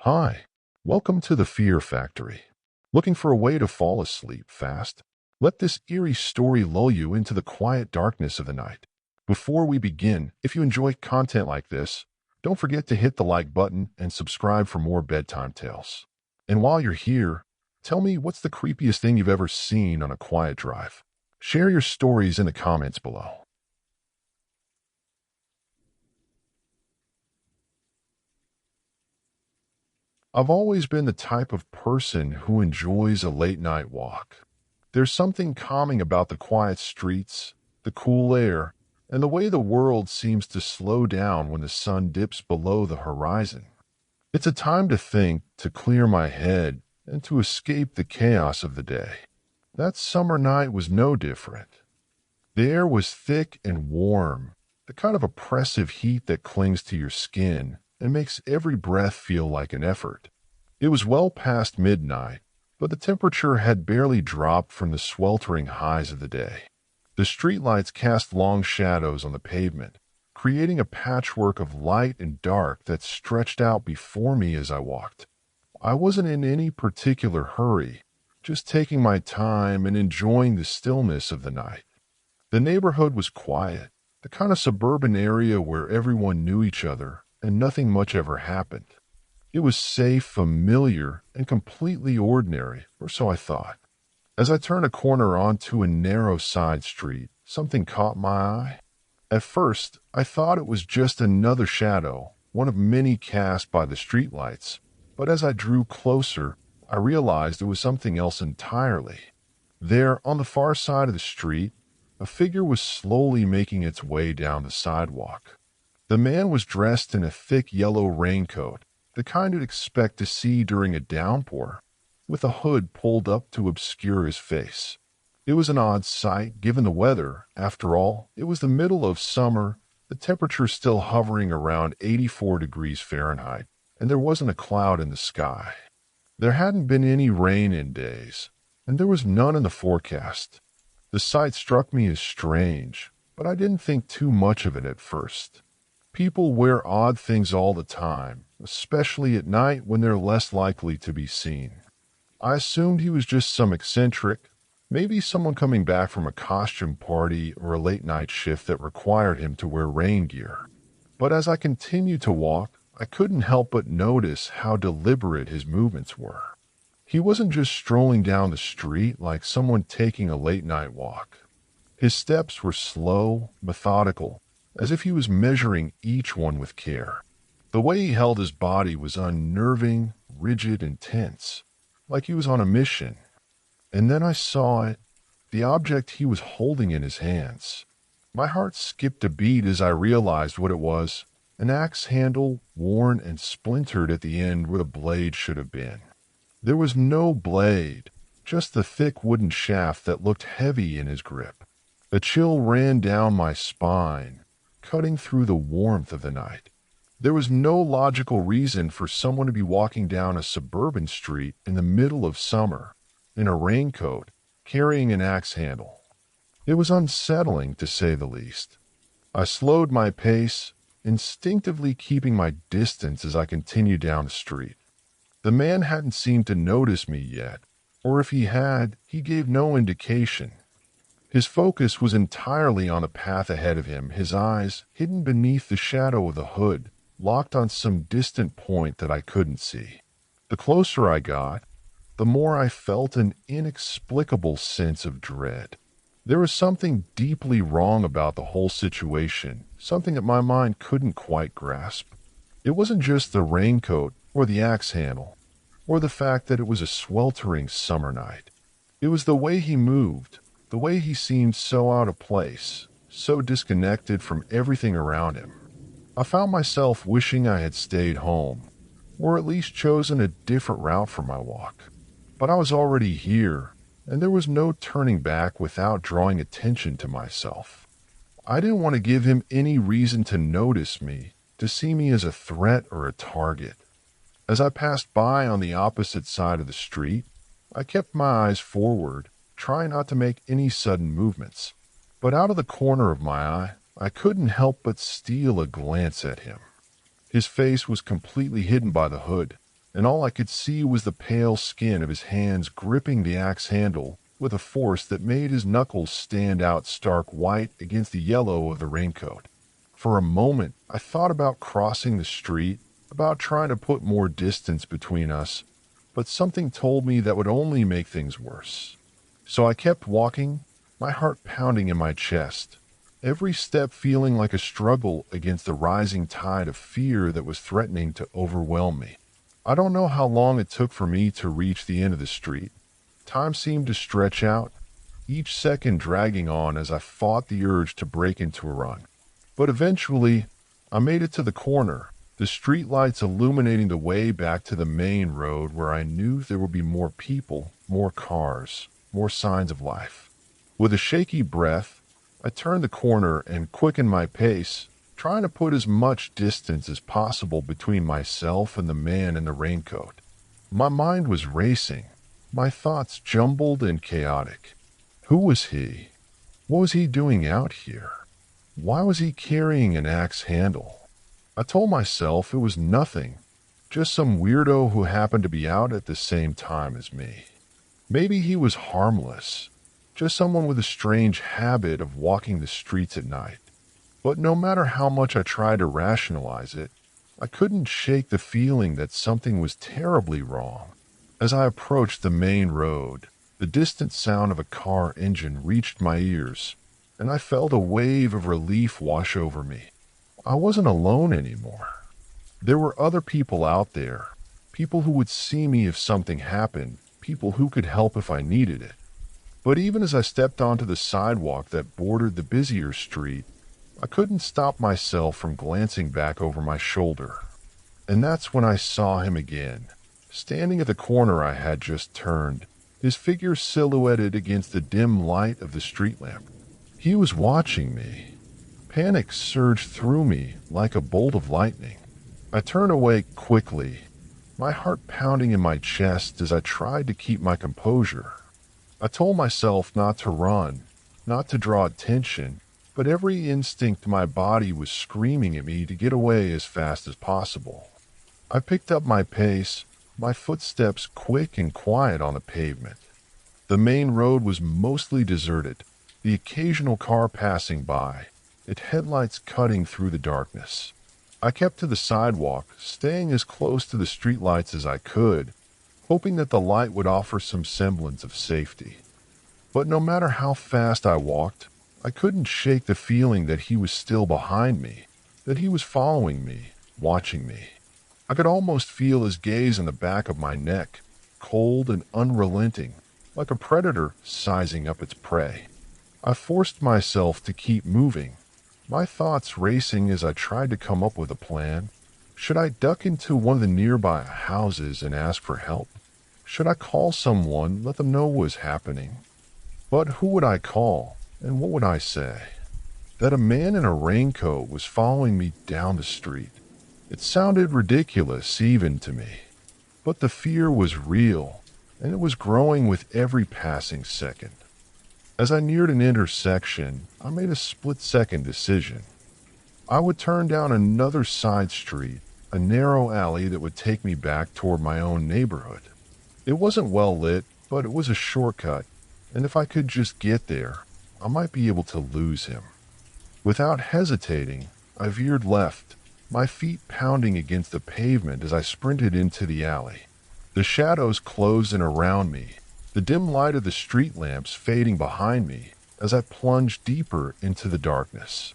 Hi, welcome to the Fear Factory. Looking for a way to fall asleep fast? Let this eerie story lull you into the quiet darkness of the night. Before we begin, if you enjoy content like this, don't forget to hit the like button and subscribe for more bedtime tales. And while you're here, tell me what's the creepiest thing you've ever seen on a quiet drive? Share your stories in the comments below. I've always been the type of person who enjoys a late night walk. There's something calming about the quiet streets, the cool air, and the way the world seems to slow down when the sun dips below the horizon. It's a time to think, to clear my head, and to escape the chaos of the day. That summer night was no different. The air was thick and warm, the kind of oppressive heat that clings to your skin and makes every breath feel like an effort. It was well past midnight, but the temperature had barely dropped from the sweltering highs of the day. The streetlights cast long shadows on the pavement, creating a patchwork of light and dark that stretched out before me as I walked. I wasn't in any particular hurry, just taking my time and enjoying the stillness of the night. The neighborhood was quiet, the kind of suburban area where everyone knew each other and nothing much ever happened. It was safe, familiar, and completely ordinary, or so I thought. As I turned a corner onto a narrow side street, something caught my eye. At first, I thought it was just another shadow, one of many cast by the streetlights, but as I drew closer, I realized it was something else entirely. There, on the far side of the street, a figure was slowly making its way down the sidewalk. The man was dressed in a thick yellow raincoat, the kind you'd expect to see during a downpour, with a hood pulled up to obscure his face. It was an odd sight given the weather. After all, it was the middle of summer, the temperature still hovering around 84 degrees Fahrenheit, and there wasn't a cloud in the sky. There hadn't been any rain in days, and there was none in the forecast. The sight struck me as strange, but I didn't think too much of it at first. People wear odd things all the time, especially at night when they're less likely to be seen. I assumed he was just some eccentric, maybe someone coming back from a costume party or a late-night shift that required him to wear rain gear. But as I continued to walk, I couldn't help but notice how deliberate his movements were. He wasn't just strolling down the street like someone taking a late-night walk. His steps were slow, methodical, as if he was measuring each one with care. The way he held his body was unnerving, rigid, and tense, like he was on a mission. And then I saw it, the object he was holding in his hands. My heart skipped a beat as I realized what it was, an axe handle worn and splintered at the end where the blade should have been. There was no blade, just the thick wooden shaft that looked heavy in his grip. A chill ran down my spine, cutting through the warmth of the night. There was no logical reason for someone to be walking down a suburban street in the middle of summer, in a raincoat, carrying an axe handle. It was unsettling, to say the least. I slowed my pace, instinctively keeping my distance as I continued down the street. The man hadn't seemed to notice me yet, or if he had, he gave no indication. His focus was entirely on the path ahead of him, his eyes, hidden beneath the shadow of the hood, locked on some distant point that I couldn't see. The closer I got, the more I felt an inexplicable sense of dread. There was something deeply wrong about the whole situation, something that my mind couldn't quite grasp. It wasn't just the raincoat or the axe handle, or the fact that it was a sweltering summer night. It was the way he moved, the way he seemed so out of place, so disconnected from everything around him. I found myself wishing I had stayed home, or at least chosen a different route for my walk. But I was already here, and there was no turning back without drawing attention to myself. I didn't want to give him any reason to notice me, to see me as a threat or a target. As I passed by on the opposite side of the street, I kept my eyes forward, trying not to make any sudden movements. But out of the corner of my eye, I couldn't help but steal a glance at him. His face was completely hidden by the hood, and all I could see was the pale skin of his hands gripping the axe handle with a force that made his knuckles stand out stark white against the yellow of the raincoat. For a moment, I thought about crossing the street, about trying to put more distance between us, but something told me that would only make things worse. So I kept walking, my heart pounding in my chest, every step feeling like a struggle against the rising tide of fear that was threatening to overwhelm me. I don't know how long it took for me to reach the end of the street. Time seemed to stretch out, each second dragging on as I fought the urge to break into a run. But eventually, I made it to the corner, the streetlights illuminating the way back to the main road where I knew there would be more people, more cars, more signs of life. With a shaky breath, I turned the corner and quickened my pace, trying to put as much distance as possible between myself and the man in the raincoat. My mind was racing, my thoughts jumbled and chaotic. Who was he? What was he doing out here? Why was he carrying an axe handle? I told myself it was nothing, just some weirdo who happened to be out at the same time as me. Maybe he was harmless, just someone with a strange habit of walking the streets at night. But no matter how much I tried to rationalize it, I couldn't shake the feeling that something was terribly wrong. As I approached the main road, the distant sound of a car engine reached my ears, and I felt a wave of relief wash over me. I wasn't alone anymore. There were other people out there, people who would see me if something happened, people who could help if I needed it. But even as I stepped onto the sidewalk that bordered the busier street, I couldn't stop myself from glancing back over my shoulder. And that's when I saw him again, standing at the corner I had just turned, his figure silhouetted against the dim light of the street lamp. He was watching me. Panic surged through me like a bolt of lightning. I turned away quickly, my heart pounding in my chest as I tried to keep my composure. I told myself not to run, not to draw attention, but every instinct in my body was screaming at me to get away as fast as possible. I picked up my pace, my footsteps quick and quiet on the pavement. The main road was mostly deserted, the occasional car passing by, its headlights cutting through the darkness. I kept to the sidewalk, staying as close to the streetlights as I could, hoping that the light would offer some semblance of safety. But no matter how fast I walked, I couldn't shake the feeling that he was still behind me, that he was following me, watching me. I could almost feel his gaze on the back of my neck, cold and unrelenting, like a predator sizing up its prey. I forced myself to keep moving, my thoughts racing as I tried to come up with a plan. Should I duck into one of the nearby houses and ask for help? Should I call someone, let them know what was happening? But who would I call, and what would I say? That a man in a raincoat was following me down the street. It sounded ridiculous even to me, but the fear was real, and it was growing with every passing second. As I neared an intersection, I made a split-second decision. I would turn down another side street, a narrow alley that would take me back toward my own neighborhood. It wasn't well lit, but it was a shortcut, and if I could just get there, I might be able to lose him. Without hesitating, I veered left, my feet pounding against the pavement as I sprinted into the alley. The shadows closed in around me, the dim light of the street lamps fading behind me as I plunged deeper into the darkness.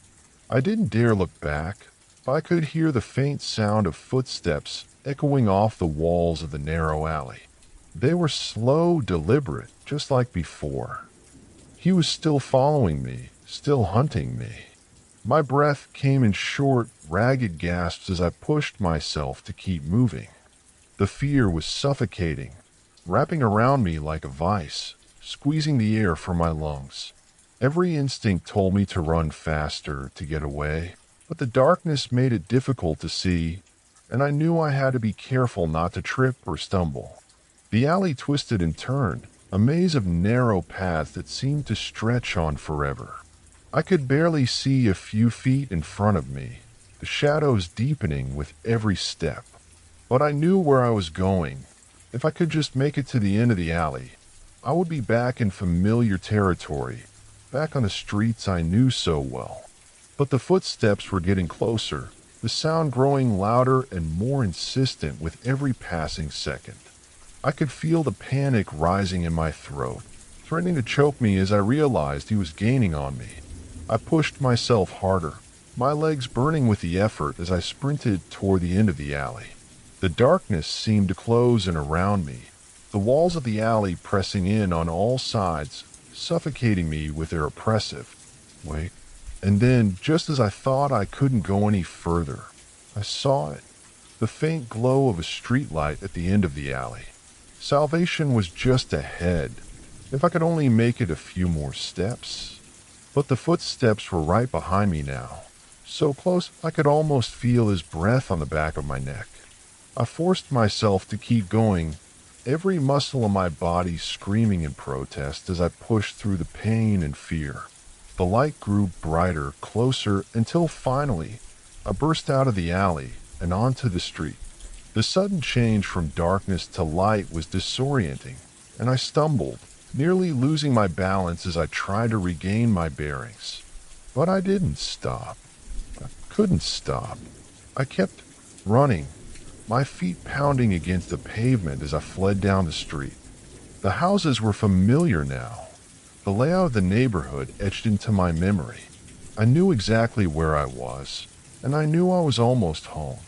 I didn't dare look back, but I could hear the faint sound of footsteps echoing off the walls of the narrow alley. They were slow, deliberate, just like before. He was still following me, still hunting me. My breath came in short, ragged gasps as I pushed myself to keep moving. The fear was suffocating, wrapping around me like a vice, squeezing the air from my lungs. Every instinct told me to run faster, to get away, but the darkness made it difficult to see, and I knew I had to be careful not to trip or stumble. The alley twisted and turned, a maze of narrow paths that seemed to stretch on forever. I could barely see a few feet in front of me, the shadows deepening with every step. But I knew where I was going. If I could just make it to the end of the alley, I would be back in familiar territory, back on the streets I knew so well. But the footsteps were getting closer, the sound growing louder and more insistent with every passing second. I could feel the panic rising in my throat, threatening to choke me as I realized he was gaining on me. I pushed myself harder, my legs burning with the effort as I sprinted toward the end of the alley. The darkness seemed to close in around me, the walls of the alley pressing in on all sides, suffocating me with their oppressive weight. And then, just as I thought I couldn't go any further, I saw it, the faint glow of a streetlight at the end of the alley. Salvation was just ahead, if I could only make it a few more steps. But the footsteps were right behind me now, so close I could almost feel his breath on the back of my neck. I forced myself to keep going, every muscle in my body screaming in protest as I pushed through the pain and fear. The light grew brighter, closer, until finally I burst out of the alley and onto the street. The sudden change from darkness to light was disorienting, and I stumbled, nearly losing my balance as I tried to regain my bearings. But I didn't stop. I couldn't stop. I kept running, my feet pounding against the pavement as I fled down the street. The houses were familiar now, the layout of the neighborhood etched into my memory. I knew exactly where I was, and I knew I was almost home.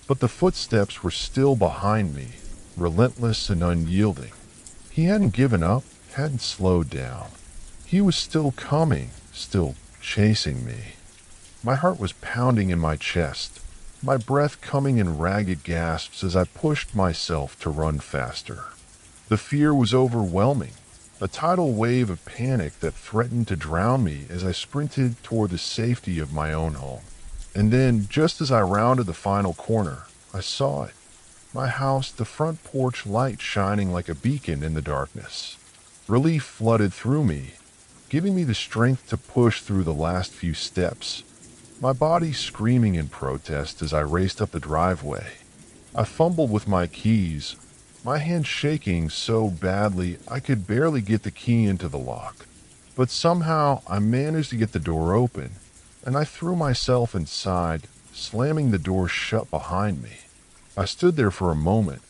But the footsteps were still behind me, relentless and unyielding. He hadn't given up, hadn't slowed down. He was still coming, still chasing me. My heart was pounding in my chest, my breath coming in ragged gasps as I pushed myself to run faster. The fear was overwhelming, a tidal wave of panic that threatened to drown me as I sprinted toward the safety of my own home. And then, just as I rounded the final corner, I saw it. My house, the front porch light shining like a beacon in the darkness. Relief flooded through me, giving me the strength to push through the last few steps, my body screaming in protest as I raced up the driveway. I fumbled with my keys, my hand shaking so badly I could barely get the key into the lock. But somehow I managed to get the door open, and I threw myself inside, slamming the door shut behind me. I stood there for a moment,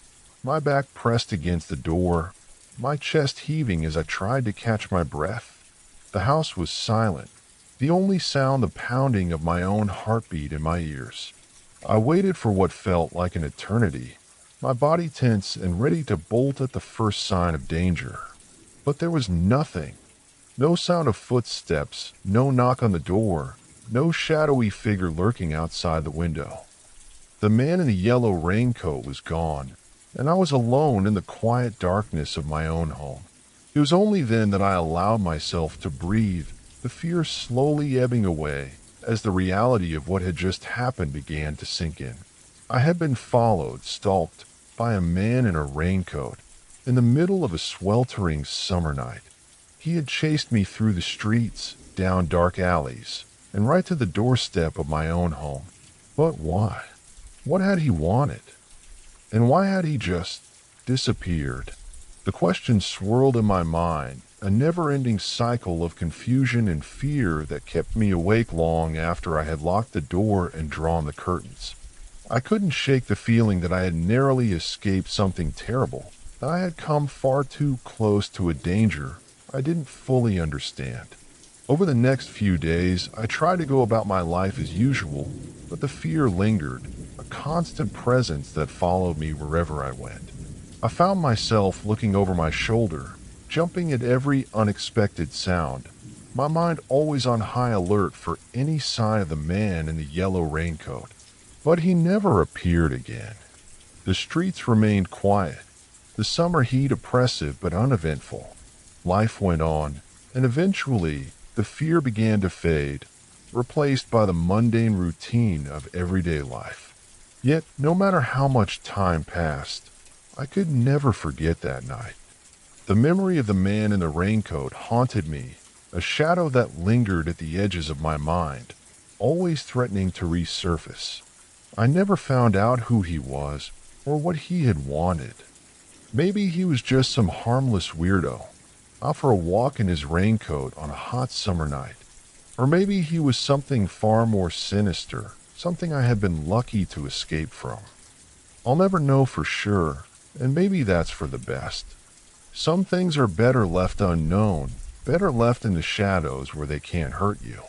my back pressed against the door, my chest heaving as I tried to catch my breath. The house was silent, the only sound the pounding of my own heartbeat in my ears. I waited for what felt like an eternity, my body tense and ready to bolt at the first sign of danger. But there was nothing. No sound of footsteps, no knock on the door, no shadowy figure lurking outside the window. The man in the yellow raincoat was gone, and I was alone in the quiet darkness of my own home. It was only then that I allowed myself to breathe, the fear slowly ebbing away as the reality of what had just happened began to sink in. I had been followed, stalked, by a man in a raincoat, in the middle of a sweltering summer night. He had chased me through the streets, down dark alleys, and right to the doorstep of my own home. But why? What had he wanted? And why had he just disappeared? The question swirled in my mind, a never-ending cycle of confusion and fear that kept me awake long after I had locked the door and drawn the curtains. I couldn't shake the feeling that I had narrowly escaped something terrible, that I had come far too close to a danger I didn't fully understand. Over the next few days, I tried to go about my life as usual, but the fear lingered, a constant presence that followed me wherever I went. I found myself looking over my shoulder, jumping at every unexpected sound, my mind always on high alert for any sign of the man in the yellow raincoat. But he never appeared again. The streets remained quiet, the summer heat oppressive but uneventful. Life went on, and eventually the fear began to fade, replaced by the mundane routine of everyday life. Yet, no matter how much time passed, I could never forget that night. The memory of the man in the raincoat haunted me, a shadow that lingered at the edges of my mind, always threatening to resurface. I never found out who he was, or what he had wanted. Maybe he was just some harmless weirdo, out for a walk in his raincoat on a hot summer night. Or maybe he was something far more sinister, something I had been lucky to escape from. I'll never know for sure, and maybe that's for the best. Some things are better left unknown, better left in the shadows where they can't hurt you.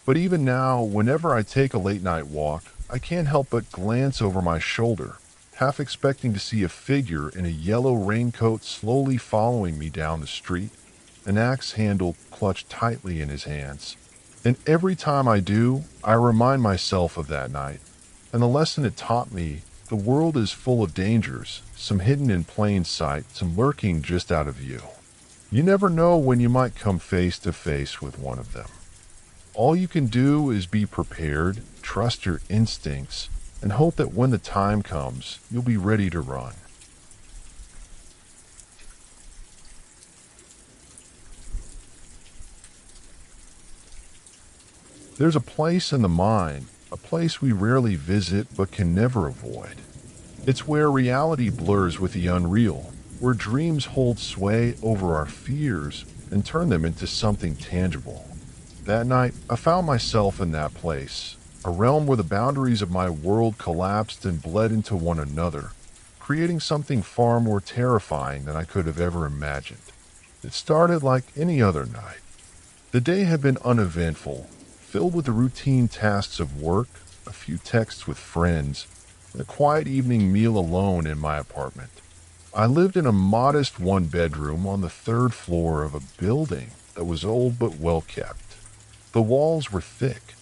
But even now, whenever I take a late night walk, I can't help but glance over my shoulder, half expecting to see a figure in a yellow raincoat slowly following me down the street, an axe handle clutched tightly in his hands. And every time I do, I remind myself of that night, and the lesson it taught me: the world is full of dangers, some hidden in plain sight, some lurking just out of view. You never know when you might come face to face with one of them. All you can do is be prepared, trust your instincts, and hope that when the time comes, you'll be ready to run. There's a place in the mind, a place we rarely visit but can never avoid. It's where reality blurs with the unreal, where dreams hold sway over our fears and turn them into something tangible. That night, I found myself in that place, a realm where the boundaries of my world collapsed and bled into one another, creating something far more terrifying than I could have ever imagined. It started like any other night. The day had been uneventful, filled with the routine tasks of work, a few texts with friends, and a quiet evening meal alone in my apartment. I lived in a modest one-bedroom on the third floor of a building that was old but well kept. The walls were thick,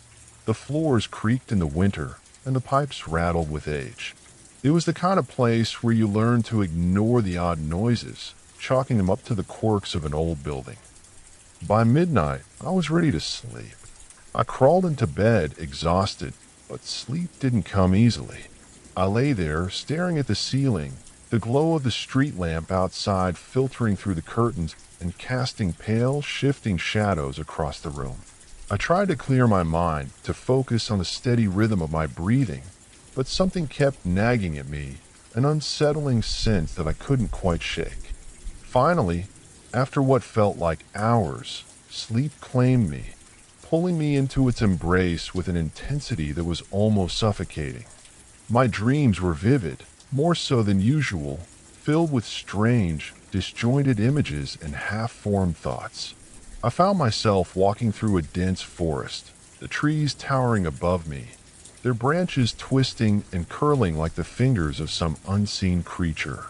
the floors creaked in the winter, and the pipes rattled with age. It was the kind of place where you learn to ignore the odd noises, chalking them up to the quirks of an old building. By midnight, I was ready to sleep. I crawled into bed, exhausted, but sleep didn't come easily. I lay there, staring at the ceiling, the glow of the street lamp outside filtering through the curtains and casting pale, shifting shadows across the room. I tried to clear my mind, to focus on the steady rhythm of my breathing, but something kept nagging at me, an unsettling sense that I couldn't quite shake. Finally, after what felt like hours, sleep claimed me, pulling me into its embrace with an intensity that was almost suffocating. My dreams were vivid, more so than usual, filled with strange, disjointed images and half-formed thoughts. I found myself walking through a dense forest, the trees towering above me, their branches twisting and curling like the fingers of some unseen creature.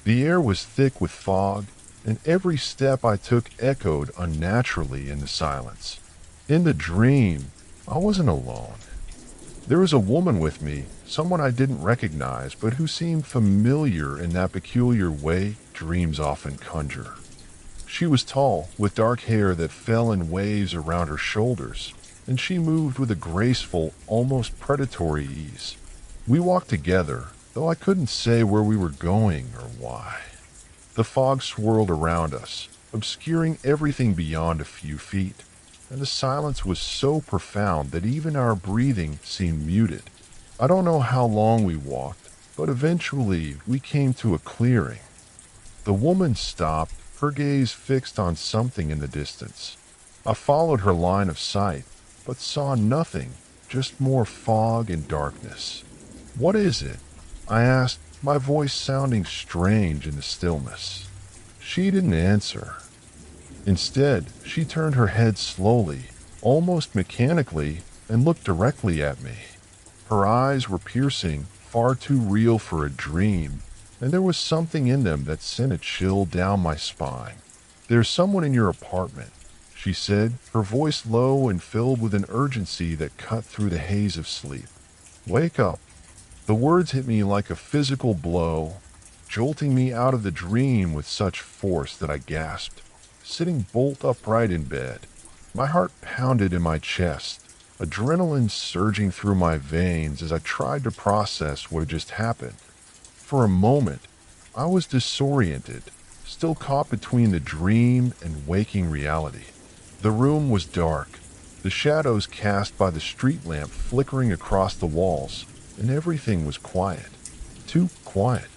The air was thick with fog, and every step I took echoed unnaturally in the silence. In the dream, I wasn't alone. There was a woman with me, someone I didn't recognize, but who seemed familiar in that peculiar way dreams often conjure. She was tall, with dark hair that fell in waves around her shoulders, and she moved with a graceful, almost predatory ease. We walked together, though I couldn't say where we were going or why. The fog swirled around us, obscuring everything beyond a few feet, and the silence was so profound that even our breathing seemed muted. I don't know how long we walked, but eventually we came to a clearing. The woman stopped, her gaze fixed on something in the distance. I followed her line of sight, but saw nothing, just more fog and darkness. "What is it?" I asked, my voice sounding strange in the stillness. She didn't answer. Instead, she turned her head slowly, almost mechanically, and looked directly at me. Her eyes were piercing, far too real for a dream, and there was something in them that sent a chill down my spine. "There's someone in your apartment," she said, her voice low and filled with an urgency that cut through the haze of sleep. "Wake up." The words hit me like a physical blow, jolting me out of the dream with such force that I gasped, sitting bolt upright in bed. My heart pounded in my chest, adrenaline surging through my veins as I tried to process what had just happened. For a moment, I was disoriented, still caught between the dream and waking reality. The room was dark, the shadows cast by the street lamp flickering across the walls, and everything was quiet. Too quiet.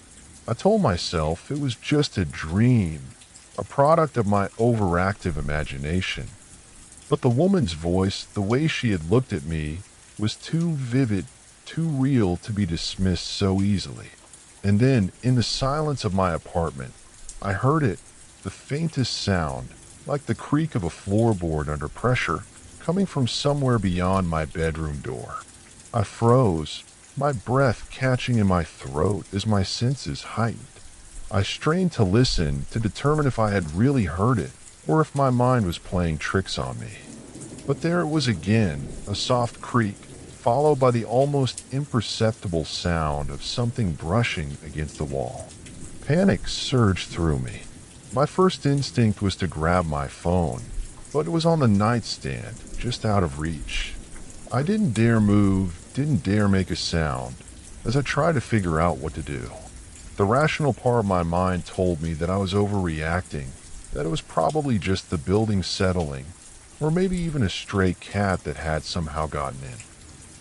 I told myself it was just a dream, a product of my overactive imagination. But the woman's voice, the way she had looked at me, was too vivid, too real to be dismissed so easily. And then, in the silence of my apartment, I heard it, the faintest sound, like the creak of a floorboard under pressure, coming from somewhere beyond my bedroom door. I froze, my breath catching in my throat as my senses heightened. I strained to listen to determine if I had really heard it or if my mind was playing tricks on me. But there it was again, a soft creak, followed by the almost imperceptible sound of something brushing against the wall. Panic surged through me. My first instinct was to grab my phone, but it was on the nightstand, just out of reach. I didn't dare move, didn't dare make a sound, as I tried to figure out what to do. The rational part of my mind told me that I was overreacting, that it was probably just the building settling, or maybe even a stray cat that had somehow gotten in.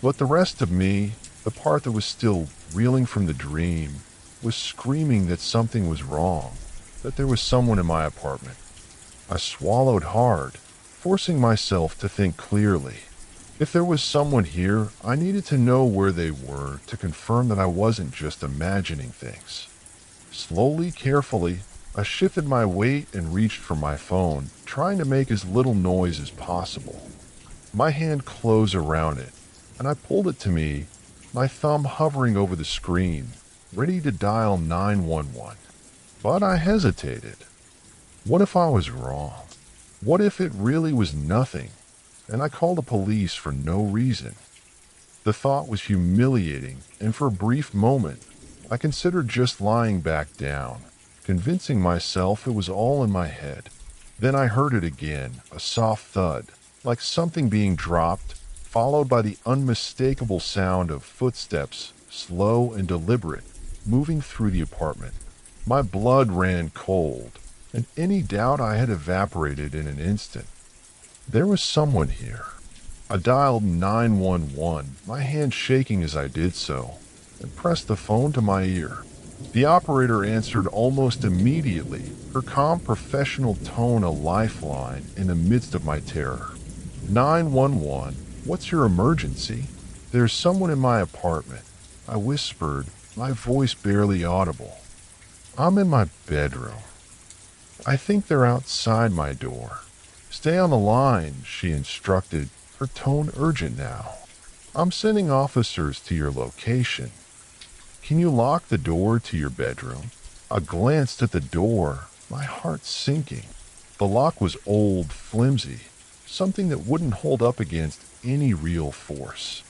But the rest of me, the part that was still reeling from the dream, was screaming that something was wrong, that there was someone in my apartment. I swallowed hard, forcing myself to think clearly. If there was someone here, I needed to know where they were to confirm that I wasn't just imagining things. Slowly, carefully, I shifted my weight and reached for my phone, trying to make as little noise as possible. My hand closed around it, and I pulled it to me, my thumb hovering over the screen, ready to dial 911. But I hesitated. What if I was wrong? What if it really was nothing, and I called the police for no reason? The thought was humiliating, and for a brief moment, I considered just lying back down, convincing myself it was all in my head. Then I heard it again, a soft thud, like something being dropped, followed by the unmistakable sound of footsteps, slow and deliberate, moving through the apartment. My blood ran cold, and any doubt I had evaporated in an instant. There was someone here. I dialed 911, my hand shaking as I did so, and pressed the phone to my ear. The operator answered almost immediately, her calm professional tone a lifeline in the midst of my terror. 911, what's your emergency? There's someone in my apartment, I whispered, my voice barely audible. I'm in my bedroom. I think they're outside my door. Stay on the line, she instructed, her tone urgent now. I'm sending officers to your location. Can you lock the door to your bedroom? I glanced at the door, my heart sinking. The lock was old, flimsy, something that wouldn't hold up against any real force.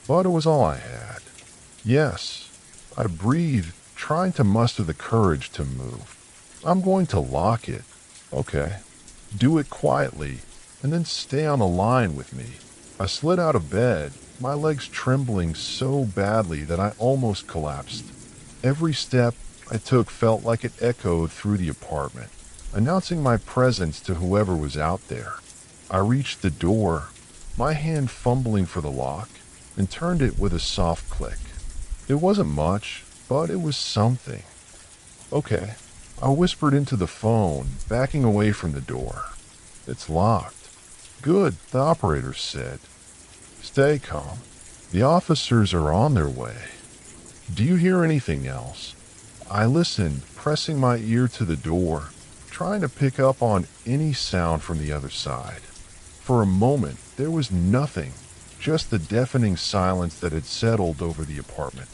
But it was all I had. Yes, I breathed, trying to muster the courage to move. I'm going to lock it. Okay. Do it quietly, and then stay on the line with me. I slid out of bed, my legs trembling so badly that I almost collapsed. Every step I took felt like it echoed through the apartment, announcing my presence to whoever was out there. I reached the door, my hand fumbling for the lock, and turned it with a soft click. It wasn't much, but it was something. Okay, I whispered into the phone, backing away from the door. It's locked. Good, the operator said. Stay calm. The officers are on their way. Do you hear anything else? I listened, pressing my ear to the door, trying to pick up on any sound from the other side. For a moment, there was nothing, just the deafening silence that had settled over the apartment.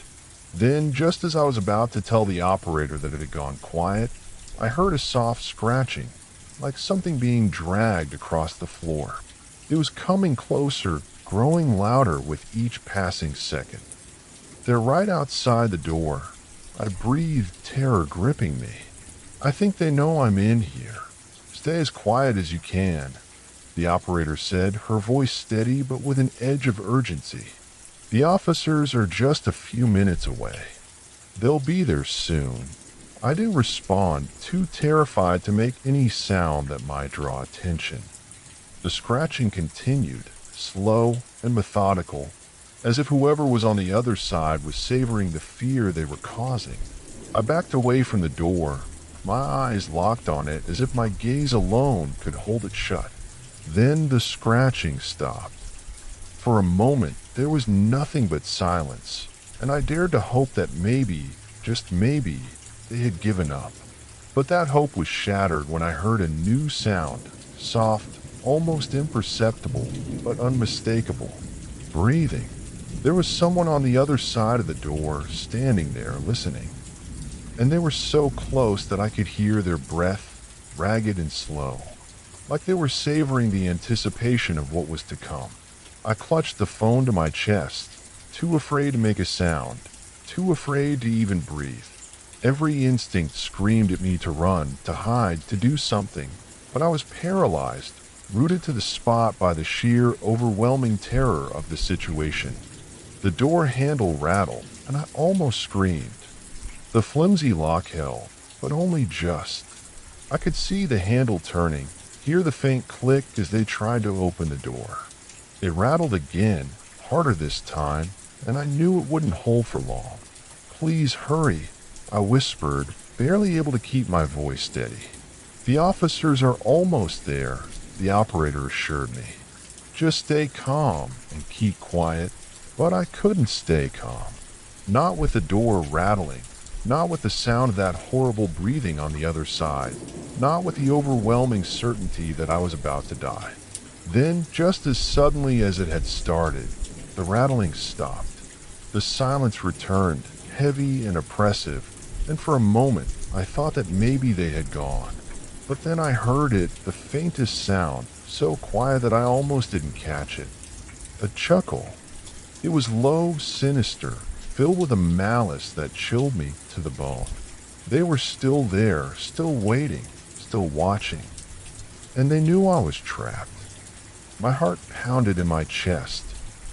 Then, just as I was about to tell the operator that it had gone quiet, I heard a soft scratching, like something being dragged across the floor. It was coming closer, growing louder with each passing second. They're right outside the door. I breathed, terror gripping me. I think they know I'm in here. Stay as quiet as you can, the operator said, her voice steady but with an edge of urgency. The officers are just a few minutes away. They'll be there soon. I didn't respond, too terrified to make any sound that might draw attention. The scratching continued, slow and methodical, as if whoever was on the other side was savoring the fear they were causing. I backed away from the door, my eyes locked on it as if my gaze alone could hold it shut. Then the scratching stopped. For a moment, there was nothing but silence, and I dared to hope that maybe, just maybe, they had given up. But that hope was shattered when I heard a new sound, soft, almost imperceptible, but unmistakable. Breathing. There was someone on the other side of the door, standing there, listening. And they were so close that I could hear their breath, ragged and slow, like they were savoring the anticipation of what was to come. I clutched the phone to my chest, too afraid to make a sound, too afraid to even breathe. Every instinct screamed at me to run, to hide, to do something, but I was paralyzed, rooted to the spot by the sheer, overwhelming terror of the situation. The door handle rattled, and I almost screamed. The flimsy lock held, but only just. I could see the handle turning, hear the faint click as they tried to open the door. It rattled again, harder this time, and I knew it wouldn't hold for long. "Please hurry," I whispered, barely able to keep my voice steady. "The officers are almost there," the operator assured me. "Just stay calm and keep quiet." But I couldn't stay calm. Not with the door rattling, not with the sound of that horrible breathing on the other side, not with the overwhelming certainty that I was about to die. Then, just as suddenly as it had started, the rattling stopped. The silence returned, heavy and oppressive, and for a moment I thought that maybe they had gone. But then I heard it, the faintest sound, so quiet that I almost didn't catch it. A chuckle. It was low, sinister, filled with a malice that chilled me to the bone. They were still there, still waiting, still watching. And they knew I was trapped. My heart pounded in my chest,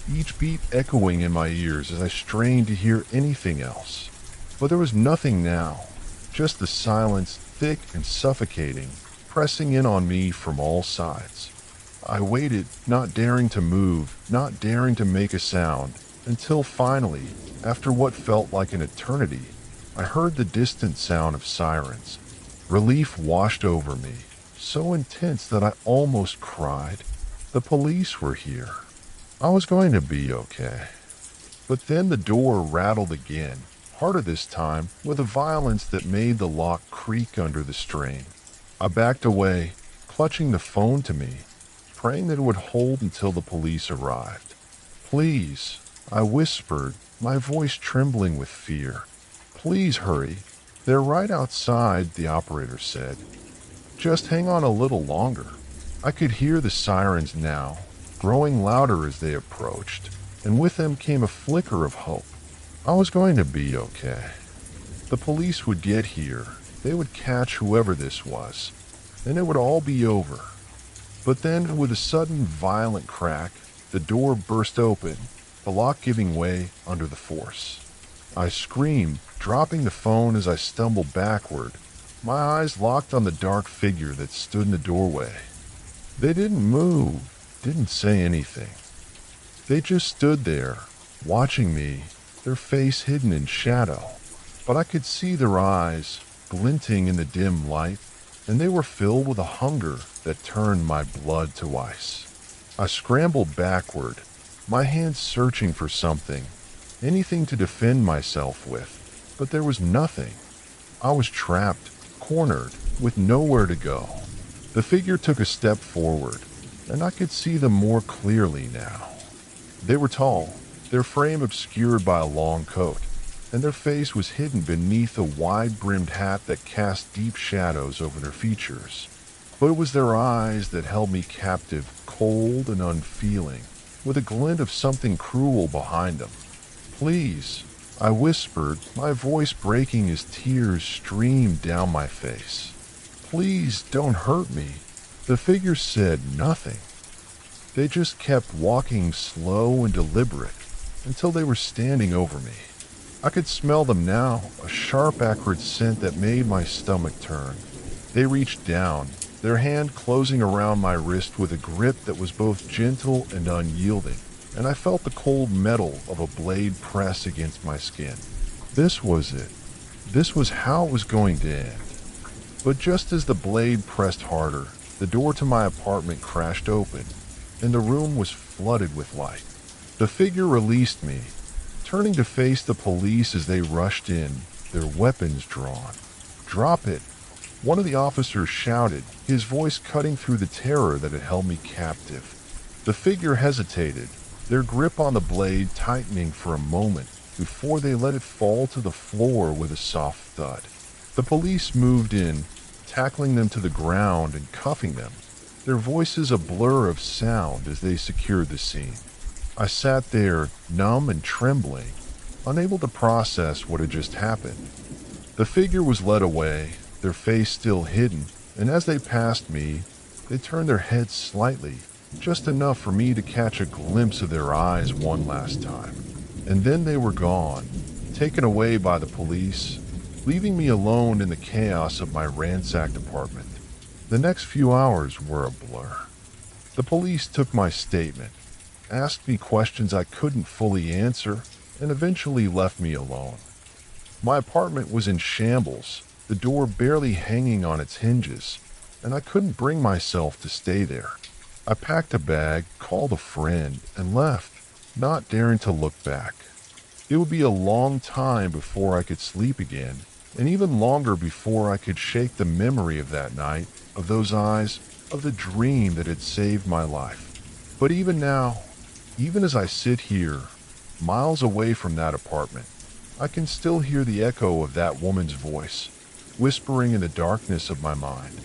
each beat echoing in my ears as I strained to hear anything else. But there was nothing now, just the silence, thick and suffocating, pressing in on me from all sides. I waited, not daring to move, not daring to make a sound, until finally, after what felt like an eternity, I heard the distant sound of sirens. Relief washed over me, so intense that I almost cried. The police were here. I was going to be okay. But then the door rattled again, harder this time, with a violence that made the lock creak under the strain. I backed away, clutching the phone to me, praying that it would hold until the police arrived. "Please," I whispered, my voice trembling with fear. "Please hurry. They're right outside," the operator said. "Just hang on a little longer." I could hear the sirens now, growing louder as they approached, and with them came a flicker of hope. I was going to be okay. The police would get here, they would catch whoever this was, and it would all be over. But then, with a sudden violent crack, the door burst open, the lock giving way under the force. I screamed, dropping the phone as I stumbled backward, my eyes locked on the dark figure that stood in the doorway. They didn't move, didn't say anything. They just stood there, watching me, their face hidden in shadow. But I could see their eyes, glinting in the dim light, and they were filled with a hunger that turned my blood to ice. I scrambled backward, my hands searching for something, anything to defend myself with, but there was nothing. I was trapped, cornered, with nowhere to go. The figure took a step forward, and I could see them more clearly now. They were tall, their frame obscured by a long coat, and their face was hidden beneath a wide-brimmed hat that cast deep shadows over their features. But it was their eyes that held me captive, cold and unfeeling, with a glint of something cruel behind them. "Please," I whispered, my voice breaking as tears streamed down my face. "Please don't hurt me." The figure said nothing. They just kept walking slow and deliberate until they were standing over me. I could smell them now, a sharp, acrid scent that made my stomach turn. They reached down, their hand closing around my wrist with a grip that was both gentle and unyielding, and I felt the cold metal of a blade press against my skin. This was it. This was how it was going to end. But just as the blade pressed harder, the door to my apartment crashed open, and the room was flooded with light. The figure released me, turning to face the police as they rushed in, their weapons drawn. "Drop it!" one of the officers shouted, his voice cutting through the terror that had held me captive. The figure hesitated, their grip on the blade tightening for a moment before they let it fall to the floor with a soft thud. The police moved in, tackling them to the ground and cuffing them, their voices a blur of sound as they secured the scene. I sat there, numb and trembling, unable to process what had just happened. The figure was led away, their face still hidden, and as they passed me, they turned their heads slightly, just enough for me to catch a glimpse of their eyes one last time. And then they were gone, taken away by the police, leaving me alone in the chaos of my ransacked apartment. The next few hours were a blur. The police took my statement, asked me questions I couldn't fully answer, and eventually left me alone. My apartment was in shambles, the door barely hanging on its hinges, and I couldn't bring myself to stay there. I packed a bag, called a friend, and left, not daring to look back. It would be a long time before I could sleep again, and even longer before I could shake the memory of that night, of those eyes, of the dream that had saved my life. But even now, even as I sit here, miles away from that apartment, I can still hear the echo of that woman's voice, whispering in the darkness of my mind.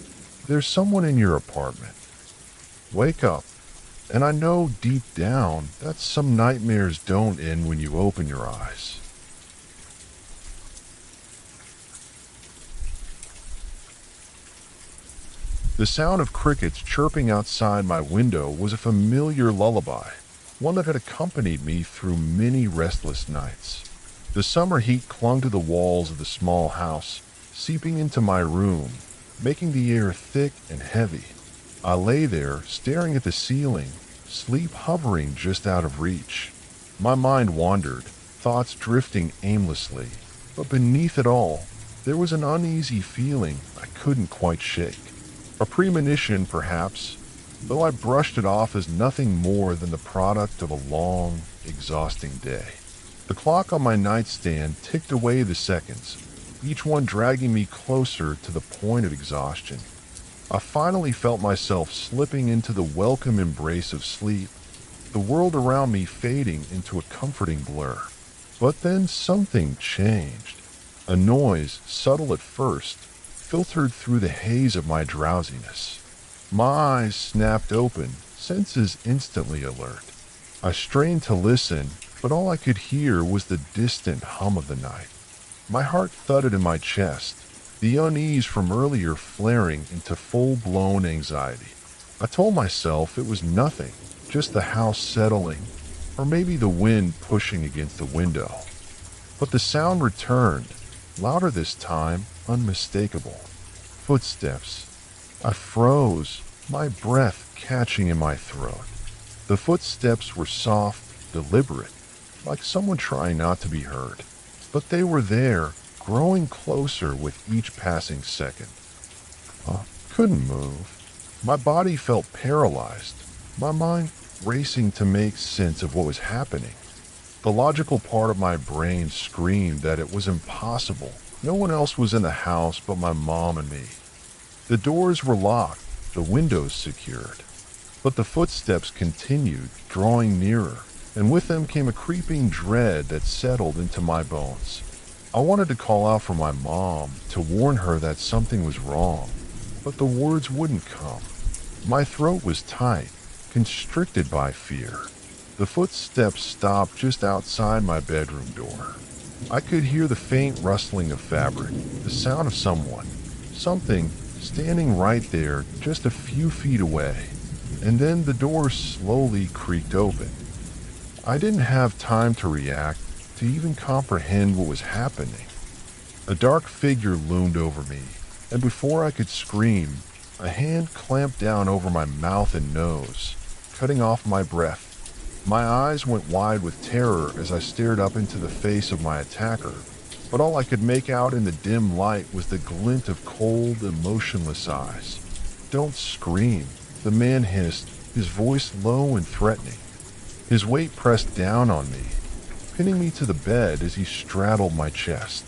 "There's someone in your apartment. Wake up." And I know deep down that some nightmares don't end when you open your eyes. The sound of crickets chirping outside my window was a familiar lullaby, one that had accompanied me through many restless nights. The summer heat clung to the walls of the small house, seeping into my room, making the air thick and heavy. I lay there, staring at the ceiling, sleep hovering just out of reach. My mind wandered, thoughts drifting aimlessly, but beneath it all, there was an uneasy feeling I couldn't quite shake. A premonition, perhaps, though I brushed it off as nothing more than the product of a long, exhausting day. The clock on my nightstand ticked away the seconds, each one dragging me closer to the point of exhaustion. I finally felt myself slipping into the welcome embrace of sleep, the world around me fading into a comforting blur. But then something changed. A noise, subtle at first, filtered through the haze of my drowsiness. My eyes snapped open, senses instantly alert. I strained to listen, but all I could hear was the distant hum of the night. My heart thudded in my chest, the unease from earlier flaring into full-blown anxiety. I told myself it was nothing, just the house settling, or maybe the wind pushing against the window. But the sound returned, louder this time, unmistakable. Footsteps. I froze, my breath catching in my throat. The footsteps were soft, deliberate, like someone trying not to be heard. But they were there, growing closer with each passing second. I couldn't move. My body felt paralyzed, my mind racing to make sense of what was happening. The logical part of my brain screamed that it was impossible. No one else was in the house but my mom and me. The doors were locked, the windows secured. But the footsteps continued, drawing nearer, and with them came a creeping dread that settled into my bones. I wanted to call out for my mom, to warn her that something was wrong, but the words wouldn't come. My throat was tight, constricted by fear. The footsteps stopped just outside my bedroom door. I could hear the faint rustling of fabric, the sound of someone, something standing right there just a few feet away, and then the door slowly creaked open. I didn't have time to react, to even comprehend what was happening. A dark figure loomed over me, and before I could scream, a hand clamped down over my mouth and nose, cutting off my breath. My eyes went wide with terror as I stared up into the face of my attacker, but all I could make out in the dim light was the glint of cold, emotionless eyes. "Don't scream," the man hissed, his voice low and threatening. His weight pressed down on me, pinning me to the bed as he straddled my chest.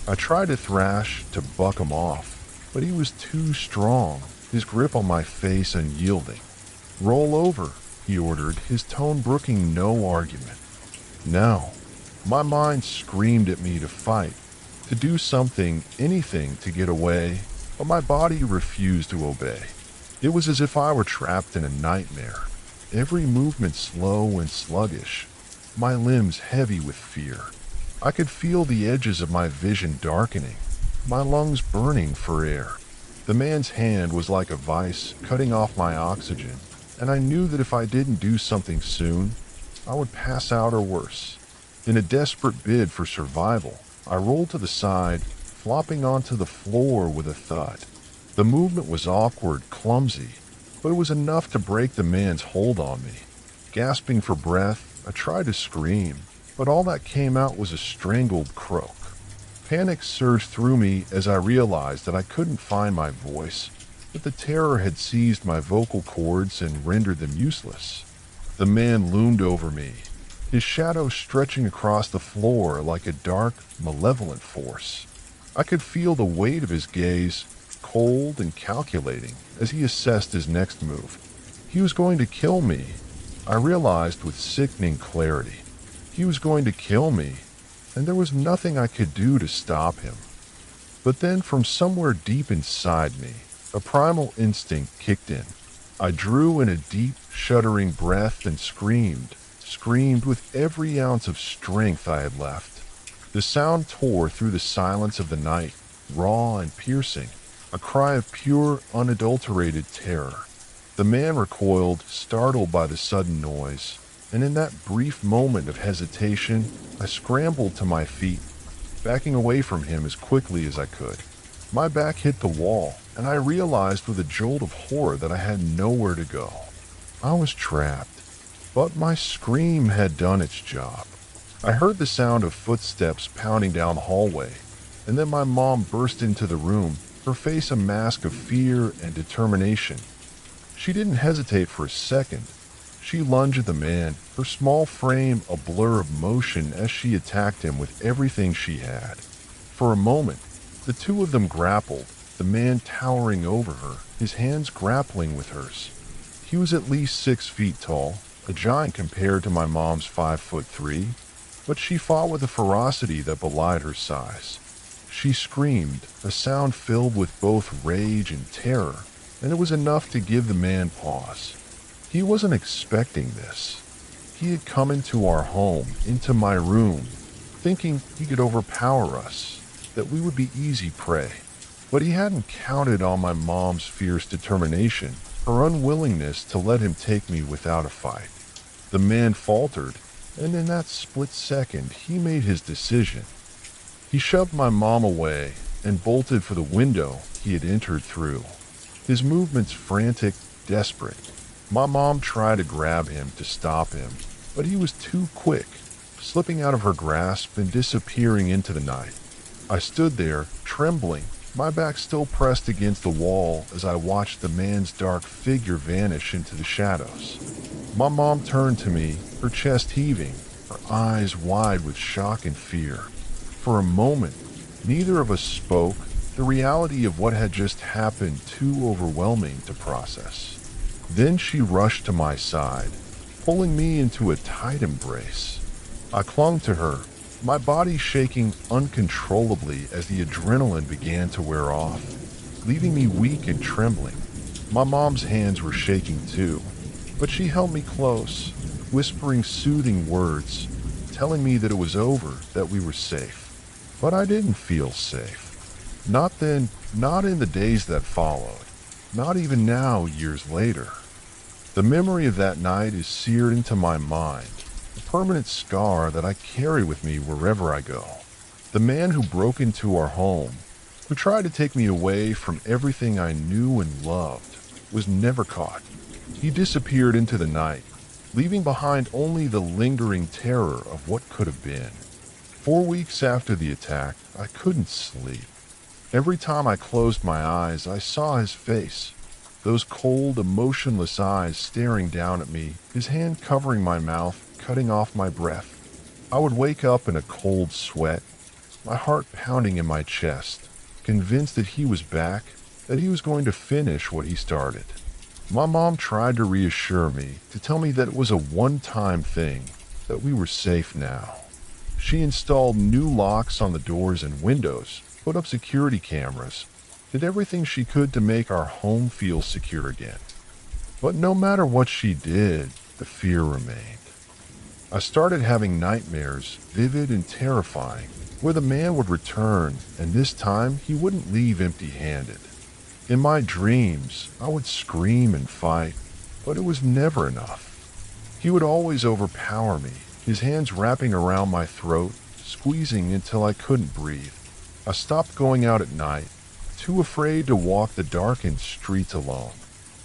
I tried to thrash, to buck him off, but he was too strong, his grip on my face unyielding. "Roll over," he ordered, his tone brooking no argument. No. My mind screamed at me to fight, to do something, anything to get away, but my body refused to obey. It was as if I were trapped in a nightmare, every movement slow and sluggish, my limbs heavy with fear. I could feel the edges of my vision darkening, my lungs burning for air. The man's hand was like a vice, cutting off my oxygen, and I knew that if I didn't do something soon, I would pass out or worse. In a desperate bid for survival, I rolled to the side, flopping onto the floor with a thud. The movement was awkward, clumsy, but it was enough to break the man's hold on me. Gasping for breath, I tried to scream, but all that came out was a strangled croak. Panic surged through me as I realized that I couldn't find my voice, that the terror had seized my vocal cords and rendered them useless. The man loomed over me, his shadow stretching across the floor like a dark, malevolent force. I could feel the weight of his gaze, cold and calculating, as he assessed his next move. He was going to kill me, I realized with sickening clarity. He was going to kill me, and there was nothing I could do to stop him. But then from somewhere deep inside me, a primal instinct kicked in. I drew in a deep, shuddering breath and screamed with every ounce of strength I had left. The sound tore through the silence of the night, raw and piercing, a cry of pure, unadulterated terror. The man recoiled, startled by the sudden noise, and in that brief moment of hesitation, I scrambled to my feet, backing away from him as quickly as I could. My back hit the wall, and I realized with a jolt of horror that I had nowhere to go. I was trapped. But my scream had done its job. I heard the sound of footsteps pounding down the hallway, and then my mom burst into the room, her face a mask of fear and determination. She didn't hesitate for a second. She lunged at the man, her small frame a blur of motion as she attacked him with everything she had. For a moment, the two of them grappled, the man towering over her, his hands grappling with hers. He was at least 6 feet tall, a giant compared to my mom's 5'3", but she fought with a ferocity that belied her size. She screamed, a sound filled with both rage and terror, and it was enough to give the man pause. He wasn't expecting this. He had come into our home, into my room, thinking he could overpower us, that we would be easy prey. But he hadn't counted on my mom's fierce determination, her unwillingness to let him take me without a fight. The man faltered, and in that split second, he made his decision. He shoved my mom away and bolted for the window he had entered through, his movements frantic, desperate. My mom tried to grab him to stop him, but he was too quick, slipping out of her grasp and disappearing into the night. I stood there, trembling, my back still pressed against the wall as I watched the man's dark figure vanish into the shadows. My mom turned to me, her chest heaving, her eyes wide with shock and fear. For a moment, neither of us spoke, the reality of what had just happened too overwhelming to process. Then she rushed to my side, pulling me into a tight embrace. I clung to her, my body shaking uncontrollably as the adrenaline began to wear off, leaving me weak and trembling. My mom's hands were shaking too, but she held me close, whispering soothing words, telling me that it was over, that we were safe. But I didn't feel safe. Not then, not in the days that followed, not even now, years later. The memory of that night is seared into my mind, a permanent scar that I carry with me wherever I go. The man who broke into our home, who tried to take me away from everything I knew and loved, was never caught. He disappeared into the night, leaving behind only the lingering terror of what could have been. 4 weeks after the attack, I couldn't sleep. Every time I closed my eyes, I saw his face. Those cold, emotionless eyes staring down at me, his hand covering my mouth, cutting off my breath. I would wake up in a cold sweat, my heart pounding in my chest, convinced that he was back, that he was going to finish what he started. My mom tried to reassure me, to tell me that it was a one-time thing, that we were safe now. She installed new locks on the doors and windows, put up security cameras, did everything she could to make our home feel secure again. But no matter what she did, the fear remained. I started having nightmares, vivid and terrifying, where the man would return, and this time he wouldn't leave empty-handed. In my dreams, I would scream and fight, but it was never enough. He would always overpower me, his hands wrapping around my throat, squeezing until I couldn't breathe. I stopped going out at night, too afraid to walk the darkened streets alone.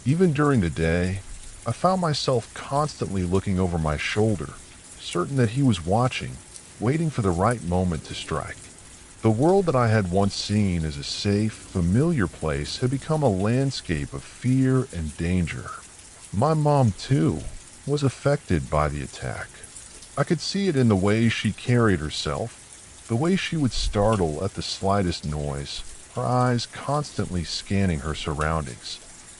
Even during the day, I found myself constantly looking over my shoulder, certain that he was watching, waiting for the right moment to strike. The world that I had once seen as a safe, familiar place had become a landscape of fear and danger. My mom, too, was affected by the attack. I could see it in the way she carried herself, the way she would startle at the slightest noise, her eyes constantly scanning her surroundings.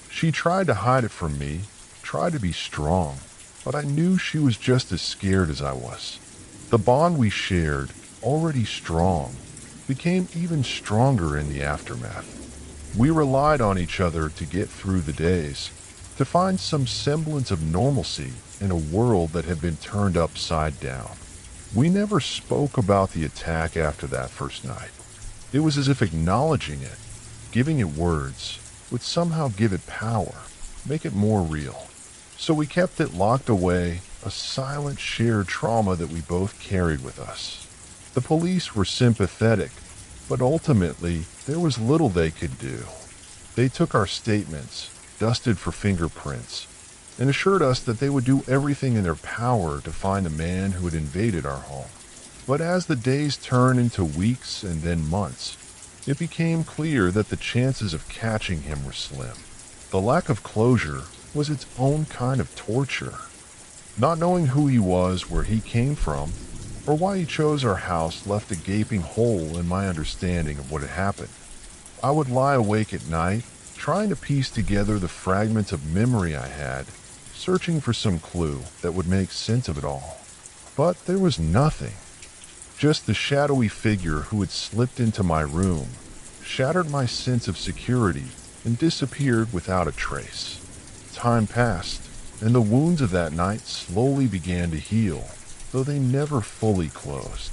She tried to hide it from me, tried to be strong, but I knew she was just as scared as I was. The bond we shared, already strong, became even stronger in the aftermath. We relied on each other to get through the days, to find some semblance of normalcy in a world that had been turned upside down. We never spoke about the attack after that first night. It was as if acknowledging it, giving it words, would somehow give it power, make it more real. So we kept it locked away, a silent shared trauma that we both carried with us. The police were sympathetic, but ultimately there was little they could do. They took our statements, dusted for fingerprints, and assured us that they would do everything in their power to find the man who had invaded our home. But as the days turned into weeks and then months, it became clear that the chances of catching him were slim. The lack of closure was its own kind of torture. Not knowing who he was, where he came from, or why he chose our house left a gaping hole in my understanding of what had happened. I would lie awake at night, trying to piece together the fragments of memory I had, searching for some clue that would make sense of it all. But there was nothing. Just the shadowy figure who had slipped into my room, shattered my sense of security, and disappeared without a trace. Time passed, and the wounds of that night slowly began to heal, though they never fully closed.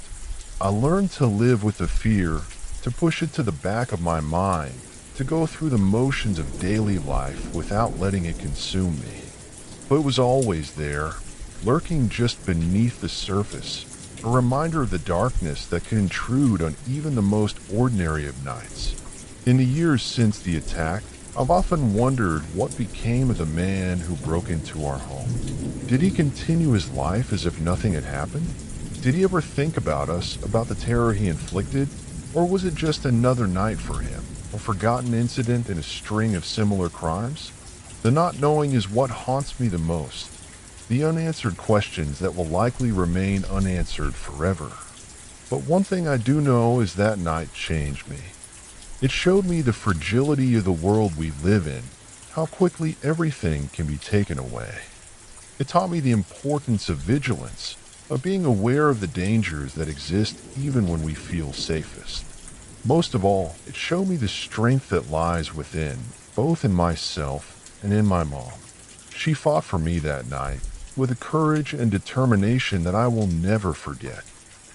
I learned to live with the fear, to push it to the back of my mind, to go through the motions of daily life without letting it consume me. But it was always there, lurking just beneath the surface, a reminder of the darkness that could intrude on even the most ordinary of nights. In the years since the attack, I've often wondered what became of the man who broke into our home. Did he continue his life as if nothing had happened? Did he ever think about us, about the terror he inflicted? Or was it just another night for him, a forgotten incident in a string of similar crimes? The not knowing is what haunts me the most. The unanswered questions that will likely remain unanswered forever. But one thing I do know is that night changed me. It showed me the fragility of the world we live in, how quickly everything can be taken away. It taught me the importance of vigilance, of being aware of the dangers that exist even when we feel safest. Most of all, it showed me the strength that lies within, both in myself and in my mom. She fought for me that night, with a courage and determination that I will never forget.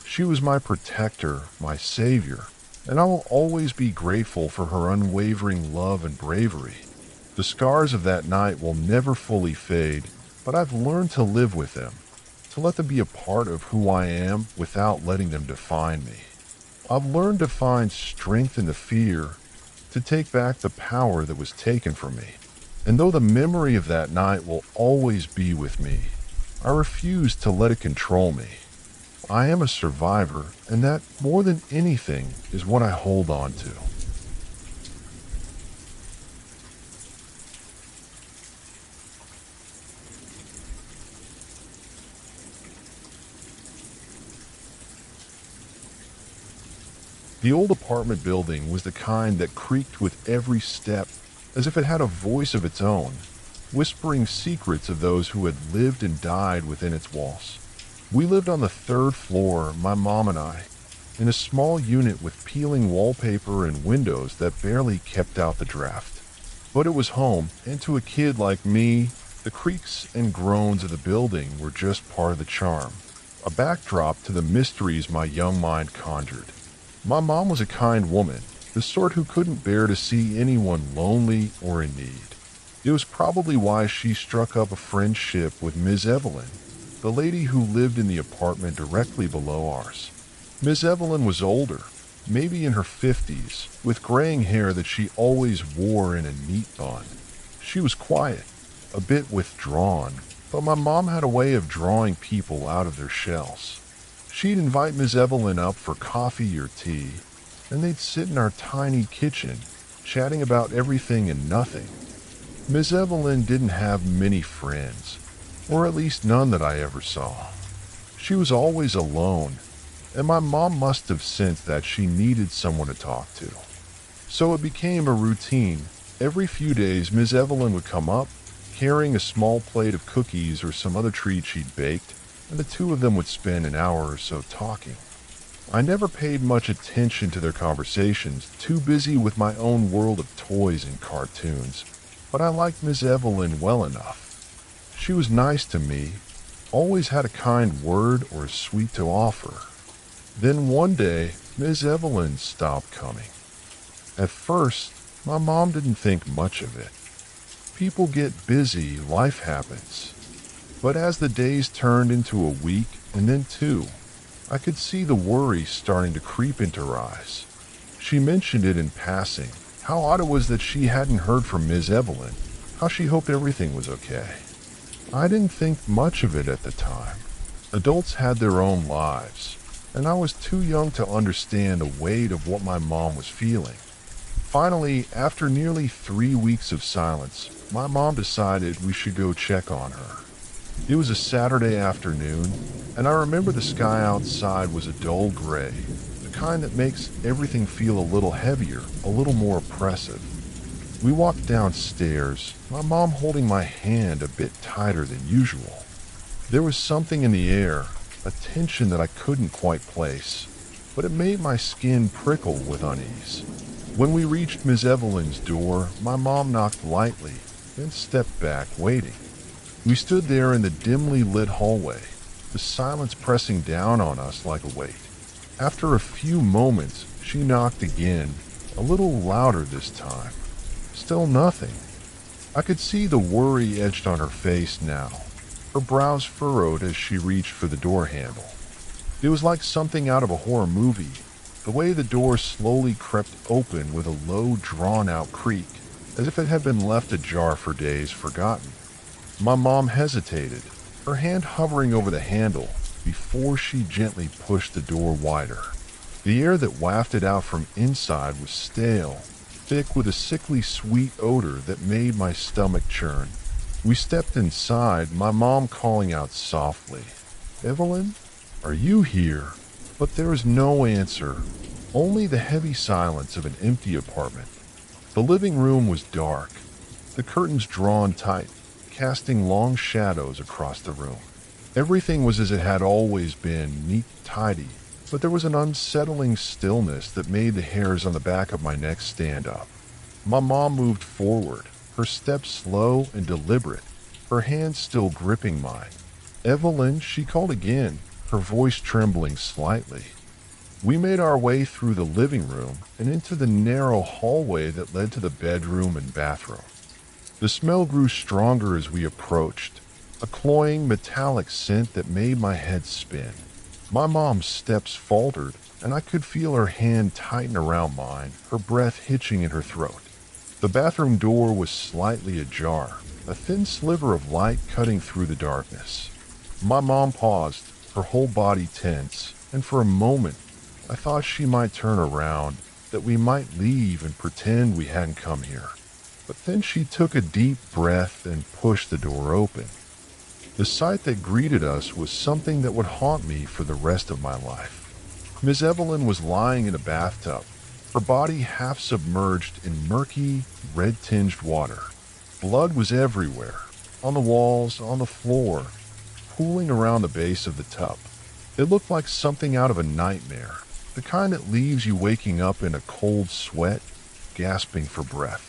She was my protector, my savior, and I will always be grateful for her unwavering love and bravery. The scars of that night will never fully fade, but I've learned to live with them, to let them be a part of who I am without letting them define me. I've learned to find strength in the fear, to take back the power that was taken from me. And though the memory of that night will always be with me, I refuse to let it control me. I am a survivor, and that, more than anything, is what I hold on to. The old apartment building was the kind that creaked with every step, as if it had a voice of its own, whispering secrets of those who had lived and died within its walls. We lived on the third floor, my mom and I, in a small unit with peeling wallpaper and windows that barely kept out the draft. But it was home, and to a kid like me, the creaks and groans of the building were just part of the charm, a backdrop to the mysteries my young mind conjured. My mom was a kind woman, the sort who couldn't bear to see anyone lonely or in need. It was probably why she struck up a friendship with Ms. Evelyn, the lady who lived in the apartment directly below ours. Miss Evelyn was older, maybe in her 50s, with graying hair that she always wore in a neat bun. She was quiet, a bit withdrawn, but my mom had a way of drawing people out of their shells. She'd invite Miss Evelyn up for coffee or tea, and they'd sit in our tiny kitchen, chatting about everything and nothing. Miss Evelyn didn't have many friends, or at least none that I ever saw. She was always alone, and my mom must have sensed that she needed someone to talk to. So it became a routine. Every few days, Miss Evelyn would come up, carrying a small plate of cookies or some other treat she'd baked, and the two of them would spend an hour or so talking. I never paid much attention to their conversations, too busy with my own world of toys and cartoons, but I liked Miss Evelyn well enough. She was nice to me, always had a kind word or a sweet to offer. Then one day, Miss Evelyn stopped coming. At first, my mom didn't think much of it. People get busy, life happens. But as the days turned into a week and then two, I could see the worry starting to creep into her eyes. She mentioned it in passing, how odd it was that she hadn't heard from Miss Evelyn, how she hoped everything was okay. I didn't think much of it at the time. Adults had their own lives, and I was too young to understand the weight of what my mom was feeling. Finally, after nearly 3 weeks of silence, my mom decided we should go check on her. It was a Saturday afternoon, and I remember the sky outside was a dull gray, the kind that makes everything feel a little heavier, a little more oppressive. We walked downstairs, my mom holding my hand a bit tighter than usual. There was something in the air, a tension that I couldn't quite place, but it made my skin prickle with unease. When we reached Miss Evelyn's door, my mom knocked lightly, then stepped back, waiting. We stood there in the dimly lit hallway, the silence pressing down on us like a weight. After a few moments, she knocked again, a little louder this time. Still nothing. I could see the worry etched on her face now, her brows furrowed as she reached for the door handle. It was like something out of a horror movie, the way the door slowly crept open with a low, drawn-out creak, as if it had been left ajar for days forgotten. My mom hesitated, her hand hovering over the handle, before she gently pushed the door wider. The air that wafted out from inside was stale, thick with a sickly sweet odor that made my stomach churn. We stepped inside, my mom calling out softly, "Evelyn, are you here?" But there was no answer, only the heavy silence of an empty apartment. The living room was dark, the curtains drawn tight, casting long shadows across the room. Everything was as it had always been, neat, tidy, but there was an unsettling stillness that made the hairs on the back of my neck stand up. My mom moved forward, her steps slow and deliberate, her hand still gripping mine. "Evelyn," she called again, her voice trembling slightly. We made our way through the living room and into the narrow hallway that led to the bedroom and bathroom. The smell grew stronger as we approached, a cloying metallic scent that made my head spin. My mom's steps faltered, and I could feel her hand tighten around mine, her breath hitching in her throat. The bathroom door was slightly ajar, a thin sliver of light cutting through the darkness. My mom paused, her whole body tense, and for a moment, I thought she might turn around, that we might leave and pretend we hadn't come here. But then she took a deep breath and pushed the door open. The sight that greeted us was something that would haunt me for the rest of my life. Miss Evelyn was lying in a bathtub, her body half submerged in murky, red-tinged water. Blood was everywhere, on the walls, on the floor, pooling around the base of the tub. It looked like something out of a nightmare, the kind that leaves you waking up in a cold sweat, gasping for breath.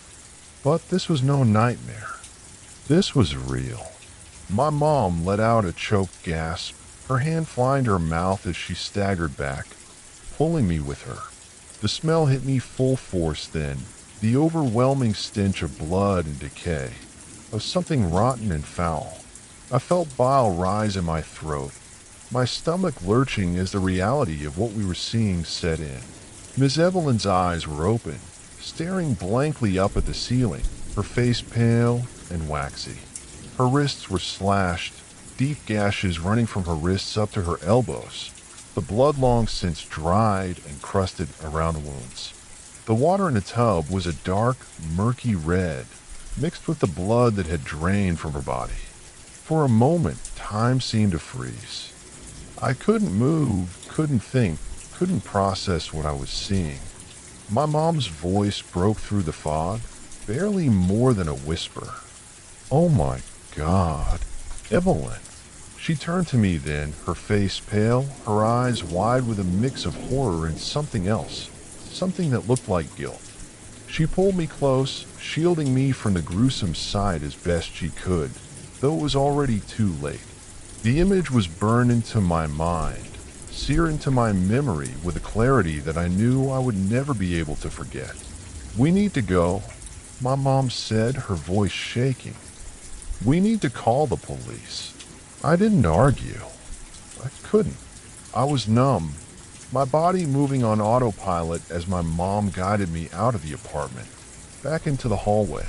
But this was no nightmare. This was real. My mom let out a choked gasp, her hand flying to her mouth as she staggered back, pulling me with her. The smell hit me full force then, the overwhelming stench of blood and decay, of something rotten and foul. I felt bile rise in my throat, my stomach lurching as the reality of what we were seeing set in. Miss Evelyn's eyes were open, staring blankly up at the ceiling, her face pale and waxy. Her wrists were slashed, deep gashes running from her wrists up to her elbows, the blood long since dried and crusted around the wounds. The water in the tub was a dark, murky red, mixed with the blood that had drained from her body. For a moment, time seemed to freeze. I couldn't move, couldn't think, couldn't process what I was seeing. My mom's voice broke through the fog, barely more than a whisper. "Oh my God, Evelyn." She turned to me then, her face pale, her eyes wide with a mix of horror and something else, something that looked like guilt. She pulled me close, shielding me from the gruesome sight as best she could, though it was already too late. The image was burned into my mind, seared into my memory with a clarity that I knew I would never be able to forget. "We need to go," my mom said, her voice shaking. "We need to call the police." I didn't argue. I couldn't. I was numb, my body moving on autopilot as my mom guided me out of the apartment, back into the hallway.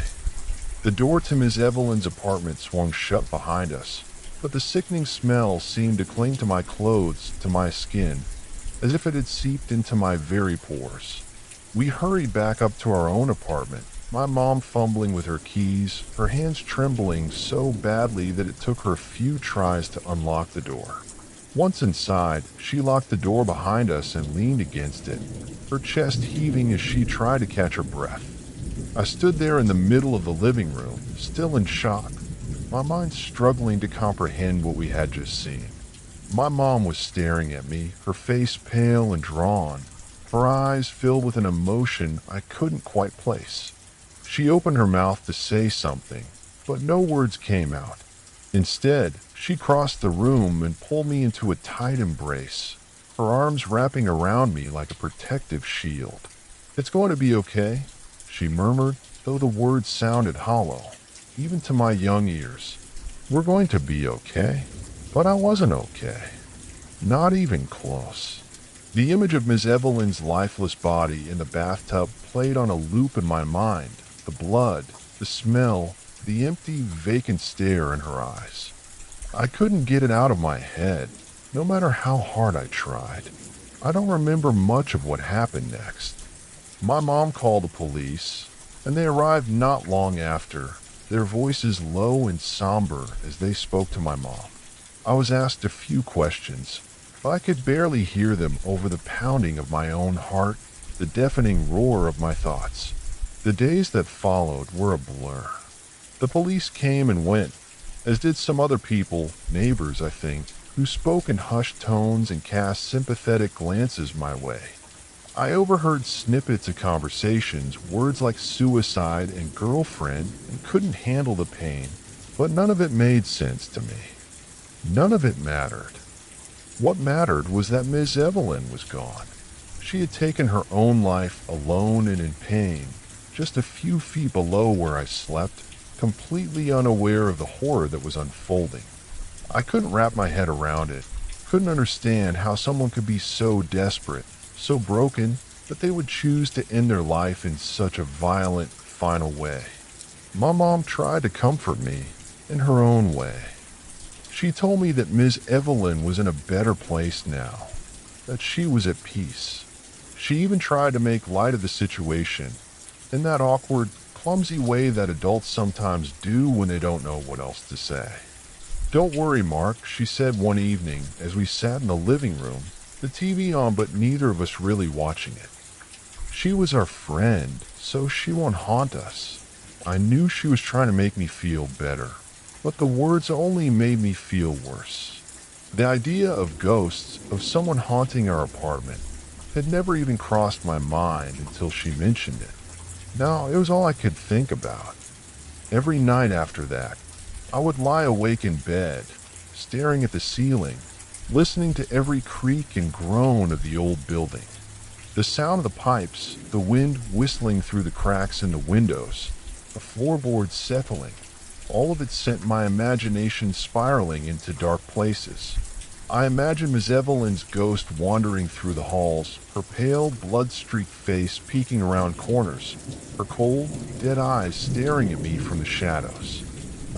The door to Miss Evelyn's apartment swung shut behind us, but the sickening smell seemed to cling to my clothes, to my skin, as if it had seeped into my very pores. We hurried back up to our own apartment, my mom fumbling with her keys, her hands trembling so badly that it took her a few tries to unlock the door. Once inside, she locked the door behind us and leaned against it, her chest heaving as she tried to catch her breath. I stood there in the middle of the living room, still in shock, my mind struggling to comprehend what we had just seen. My mom was staring at me, her face pale and drawn, her eyes filled with an emotion I couldn't quite place. She opened her mouth to say something, but no words came out. Instead, she crossed the room and pulled me into a tight embrace, her arms wrapping around me like a protective shield. "It's going to be okay," she murmured, though the words sounded hollow, even to my young ears. "We're going to be okay." But I wasn't okay. Not even close. The image of Miss Evelyn's lifeless body in the bathtub played on a loop in my mind. The blood, the smell, the empty, vacant stare in her eyes. I couldn't get it out of my head, no matter how hard I tried. I don't remember much of what happened next. My mom called the police, and they arrived not long after, their voices low and somber as they spoke to my mom. I was asked a few questions, but I could barely hear them over the pounding of my own heart, the deafening roar of my thoughts. The days that followed were a blur. The police came and went, as did some other people, neighbors I think, who spoke in hushed tones and cast sympathetic glances my way. I overheard snippets of conversations, words like suicide and girlfriend, and couldn't handle the pain, but none of it made sense to me. None of it mattered. What mattered was that Miss Evelyn was gone. She had taken her own life alone and in pain, just a few feet below where I slept, completely unaware of the horror that was unfolding. I couldn't wrap my head around it, couldn't understand how someone could be so desperate, so broken, that they would choose to end their life in such a violent, final way. My mom tried to comfort me in her own way. She told me that Ms. Evelyn was in a better place now, that she was at peace. She even tried to make light of the situation in that awkward, clumsy way that adults sometimes do when they don't know what else to say. "Don't worry, Mark," she said one evening as we sat in the living room, the TV on but neither of us really watching it. She was our friend, so she won't haunt us. I knew she was trying to make me feel better, but the words only made me feel worse. The idea of ghosts, of someone haunting our apartment, had never even crossed my mind until she mentioned it. Now, it was all I could think about. Every night after that, I would lie awake in bed, staring at the ceiling, listening to every creak and groan of the old building. The sound of the pipes, the wind whistling through the cracks in the windows, the floorboards settling, all of it sent my imagination spiraling into dark places. I imagined Miss Evelyn's ghost wandering through the halls, her pale, blood-streaked face peeking around corners, her cold, dead eyes staring at me from the shadows.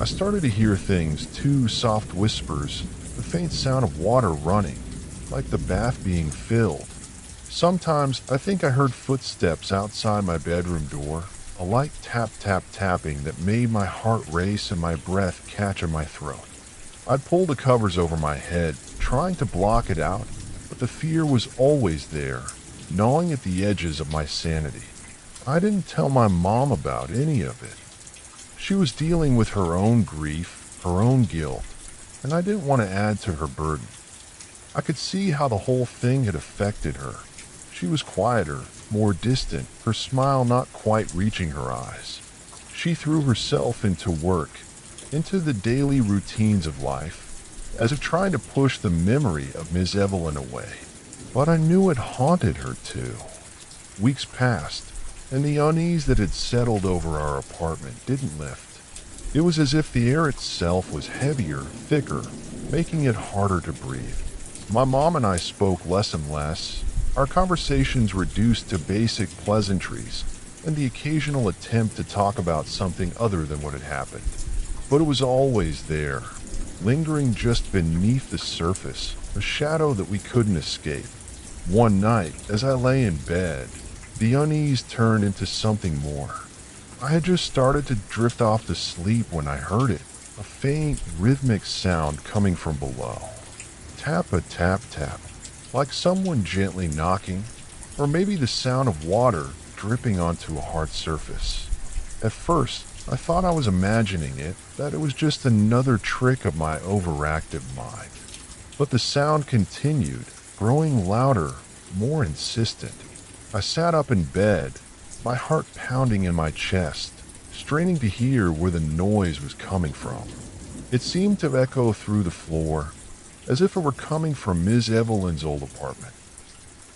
I started to hear things, too, soft whispers, the faint sound of water running, like the bath being filled. Sometimes I think I heard footsteps outside my bedroom door, a light tapping that made my heart race and my breath catch in my throat. I'd pull the covers over my head, trying to block it out, but the fear was always there, gnawing at the edges of my sanity. I didn't tell my mom about any of it. She was dealing with her own grief, her own guilt, and I didn't want to add to her burden. I could see how the whole thing had affected her. She was quieter, more distant, her smile not quite reaching her eyes. She threw herself into work, into the daily routines of life, as if trying to push the memory of Miss Evelyn away. But I knew it haunted her too. Weeks passed, and the unease that had settled over our apartment didn't lift. It was as if the air itself was heavier, thicker, making it harder to breathe. My mom and I spoke less and less, our conversations reduced to basic pleasantries and the occasional attempt to talk about something other than what had happened. But it was always there, lingering just beneath the surface, a shadow that we couldn't escape. One night, as I lay in bed, the unease turned into something more. I had just started to drift off to sleep when I heard it, a faint, rhythmic sound coming from below. Tap, like someone gently knocking, or maybe the sound of water dripping onto a hard surface. At first, I thought I was imagining it, that it was just another trick of my overactive mind. But the sound continued, growing louder, more insistent. I sat up in bed, my heart pounding in my chest, straining to hear where the noise was coming from. It seemed to echo through the floor, as if it were coming from Ms. Evelyn's old apartment.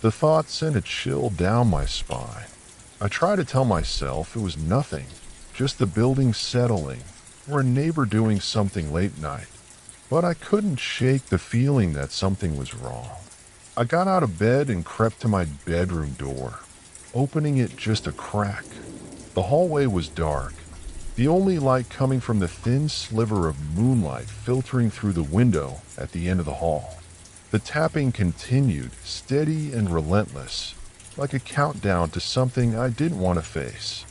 The thought sent a chill down my spine. I tried to tell myself it was nothing, just the building settling, or a neighbor doing something late night. But I couldn't shake the feeling that something was wrong. I got out of bed and crept to my bedroom door, opening it just a crack. The hallway was dark, the only light coming from the thin sliver of moonlight filtering through the window at the end of the hall. The tapping continued, steady and relentless, like a countdown to something I didn't want to face.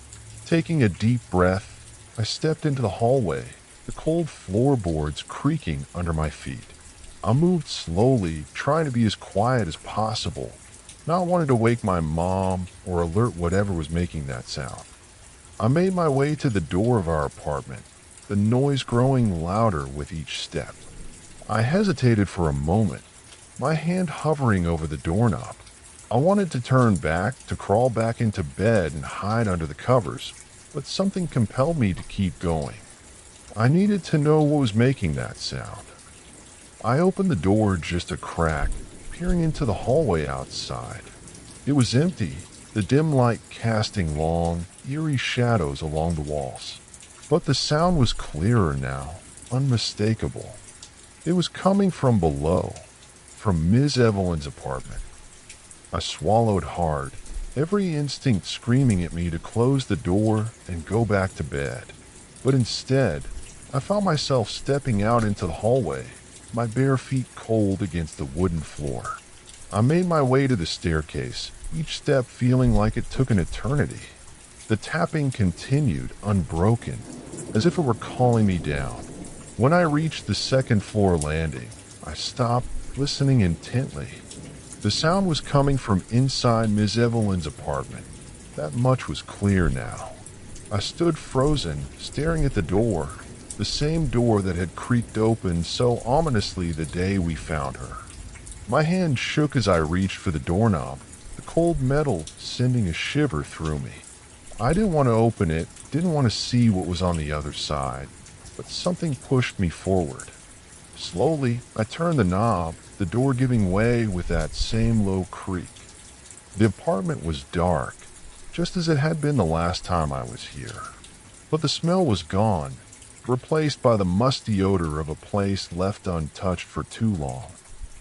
Taking a deep breath, I stepped into the hallway, the cold floorboards creaking under my feet. I moved slowly, trying to be as quiet as possible, not wanting to wake my mom or alert whatever was making that sound. I made my way to the door of our apartment, the noise growing louder with each step. I hesitated for a moment, my hand hovering over the doorknob. I wanted to turn back, to crawl back into bed and hide under the covers, but something compelled me to keep going. I needed to know what was making that sound. I opened the door just a crack, peering into the hallway outside. It was empty, the dim light casting long, eerie shadows along the walls. But the sound was clearer now, unmistakable. It was coming from below, from Ms. Evelyn's apartment. I swallowed hard, every instinct screaming at me to close the door and go back to bed. But instead, I found myself stepping out into the hallway, my bare feet cold against the wooden floor. I made my way to the staircase, each step feeling like it took an eternity. The tapping continued, unbroken, as if it were calling me down. When I reached the second floor landing, I stopped, listening intently. The sound was coming from inside Miss Evelyn's apartment. That much was clear now. I stood frozen, staring at the door, the same door that had creaked open so ominously the day we found her. My hand shook as I reached for the doorknob, the cold metal sending a shiver through me. I didn't want to open it, didn't want to see what was on the other side, but something pushed me forward. Slowly, I turned the knob, the door giving way with that same low creak. The apartment was dark, just as it had been the last time I was here. But the smell was gone, replaced by the musty odor of a place left untouched for too long.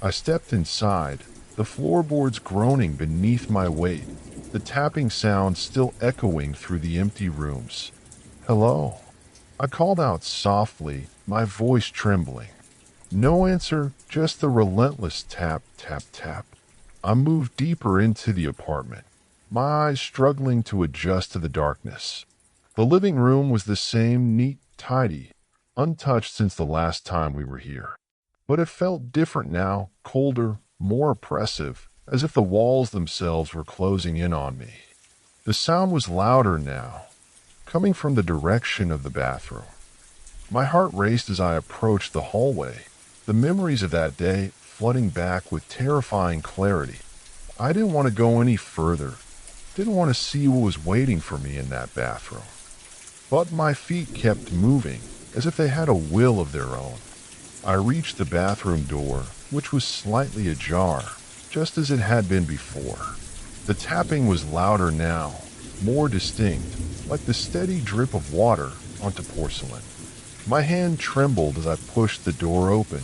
I stepped inside, the floorboards groaning beneath my weight, the tapping sound still echoing through the empty rooms. "Hello?" I called out softly, my voice trembling. No answer, just the relentless tap, tap, tap. I moved deeper into the apartment, my eyes struggling to adjust to the darkness. The living room was the same, neat, tidy, untouched since the last time we were here. But it felt different now, colder, more oppressive, as if the walls themselves were closing in on me. The sound was louder now, coming from the direction of the bathroom. My heart raced as I approached the hallway, the memories of that day flooding back with terrifying clarity. I didn't want to go any further, didn't want to see what was waiting for me in that bathroom. But my feet kept moving, as if they had a will of their own. I reached the bathroom door, which was slightly ajar, just as it had been before. The tapping was louder now, more distinct, like the steady drip of water onto porcelain. My hand trembled as I pushed the door open,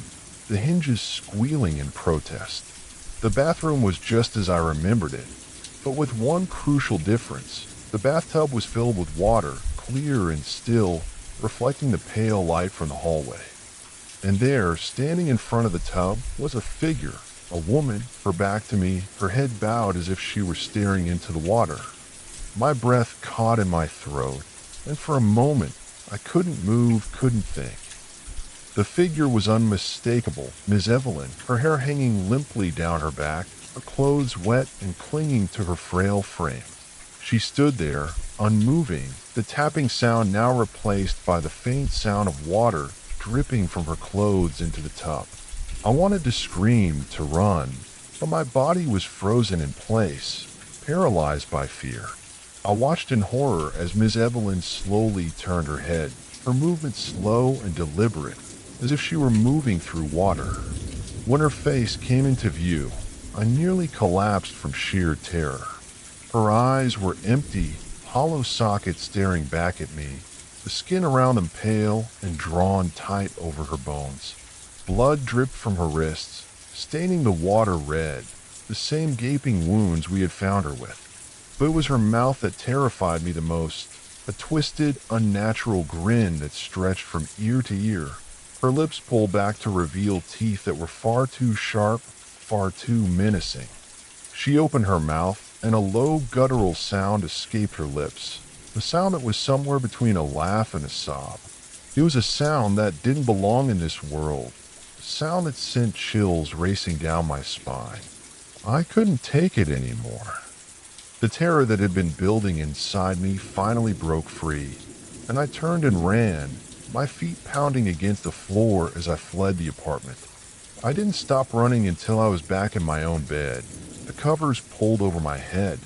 the hinges squealing in protest. The bathroom was just as I remembered it, but with one crucial difference. The bathtub was filled with water, clear and still, reflecting the pale light from the hallway. And there, standing in front of the tub, was a figure, a woman, her back to me, her head bowed as if she were staring into the water. My breath caught in my throat, and for a moment, I couldn't move, couldn't think. The figure was unmistakable, Miss Evelyn, her hair hanging limply down her back, her clothes wet and clinging to her frail frame. She stood there, unmoving, the tapping sound now replaced by the faint sound of water dripping from her clothes into the tub. I wanted to scream, to run, but my body was frozen in place, paralyzed by fear. I watched in horror as Miss Evelyn slowly turned her head, her movement slow and deliberate, as if she were moving through water. When her face came into view, I nearly collapsed from sheer terror. Her eyes were empty, hollow sockets staring back at me, the skin around them pale and drawn tight over her bones. Blood dripped from her wrists, staining the water red, the same gaping wounds we had found her with. But it was her mouth that terrified me the most, a twisted, unnatural grin that stretched from ear to ear, her lips pulled back to reveal teeth that were far too sharp, far too menacing. She opened her mouth, and a low guttural sound escaped her lips, a sound that was somewhere between a laugh and a sob. It was a sound that didn't belong in this world, a sound that sent chills racing down my spine. I couldn't take it anymore. The terror that had been building inside me finally broke free, and I turned and ran, my feet pounding against the floor as I fled the apartment. I didn't stop running until I was back in my own bed, the covers pulled over my head,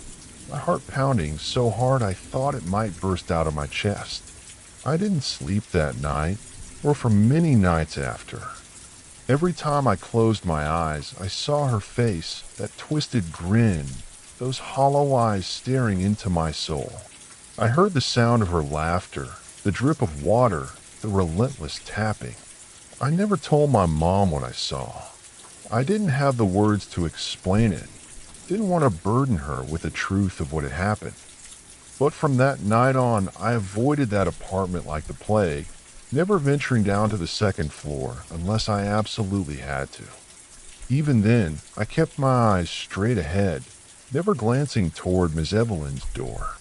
my heart pounding so hard I thought it might burst out of my chest. I didn't sleep that night, or for many nights after. Every time I closed my eyes, I saw her face, that twisted grin, those hollow eyes staring into my soul. I heard the sound of her laughter, the drip of water, the relentless tapping. I never told my mom what I saw. I didn't have the words to explain it. Didn't want to burden her with the truth of what had happened. But from that night on, I avoided that apartment like the plague, never venturing down to the second floor unless I absolutely had to. Even then, I kept my eyes straight ahead, never glancing toward Miss Evelyn's door.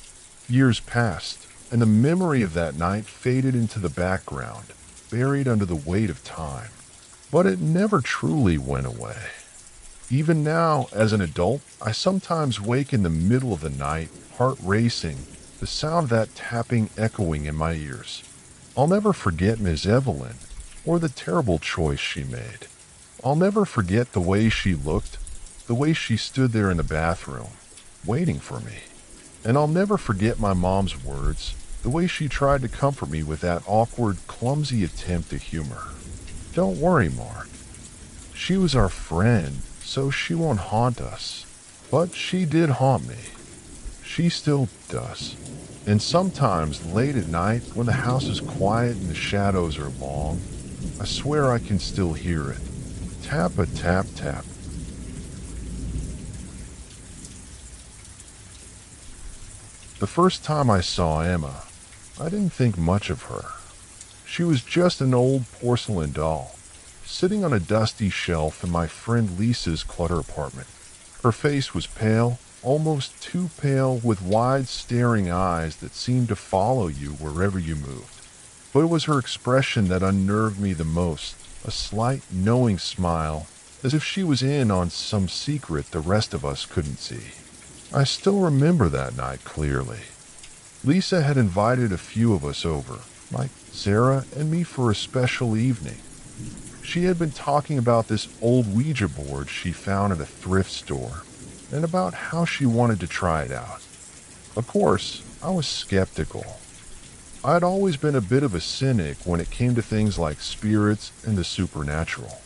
Years passed, and the memory of that night faded into the background, buried under the weight of time. But it never truly went away. Even now, as an adult, I sometimes wake in the middle of the night, heart racing, the sound of that tapping echoing in my ears. I'll never forget Miss Evelyn, or the terrible choice she made. I'll never forget the way she looked, the way she stood there in the bathroom, waiting for me. And I'll never forget my mom's words, the way she tried to comfort me with that awkward, clumsy attempt at humor. Don't worry, Mark. She was our friend, so she won't haunt us. But she did haunt me. She still does. And sometimes late at night, when the house is quiet and the shadows are long, I swear I can still hear it. Tap-a-tap-tap. The first time I saw Emma, I didn't think much of her. She was just an old porcelain doll, sitting on a dusty shelf in my friend Lisa's clutter apartment. Her face was pale, almost too pale, with wide staring eyes that seemed to follow you wherever you moved. But it was her expression that unnerved me the most, a slight, knowing smile, as if she was in on some secret the rest of us couldn't see. I still remember that night clearly. Lisa had invited a few of us over, like Sarah and me, for a special evening. She had been talking about this old Ouija board she found at a thrift store, and about how she wanted to try it out. Of course, I was skeptical. I'd always been a bit of a cynic when it came to things like spirits and the supernatural.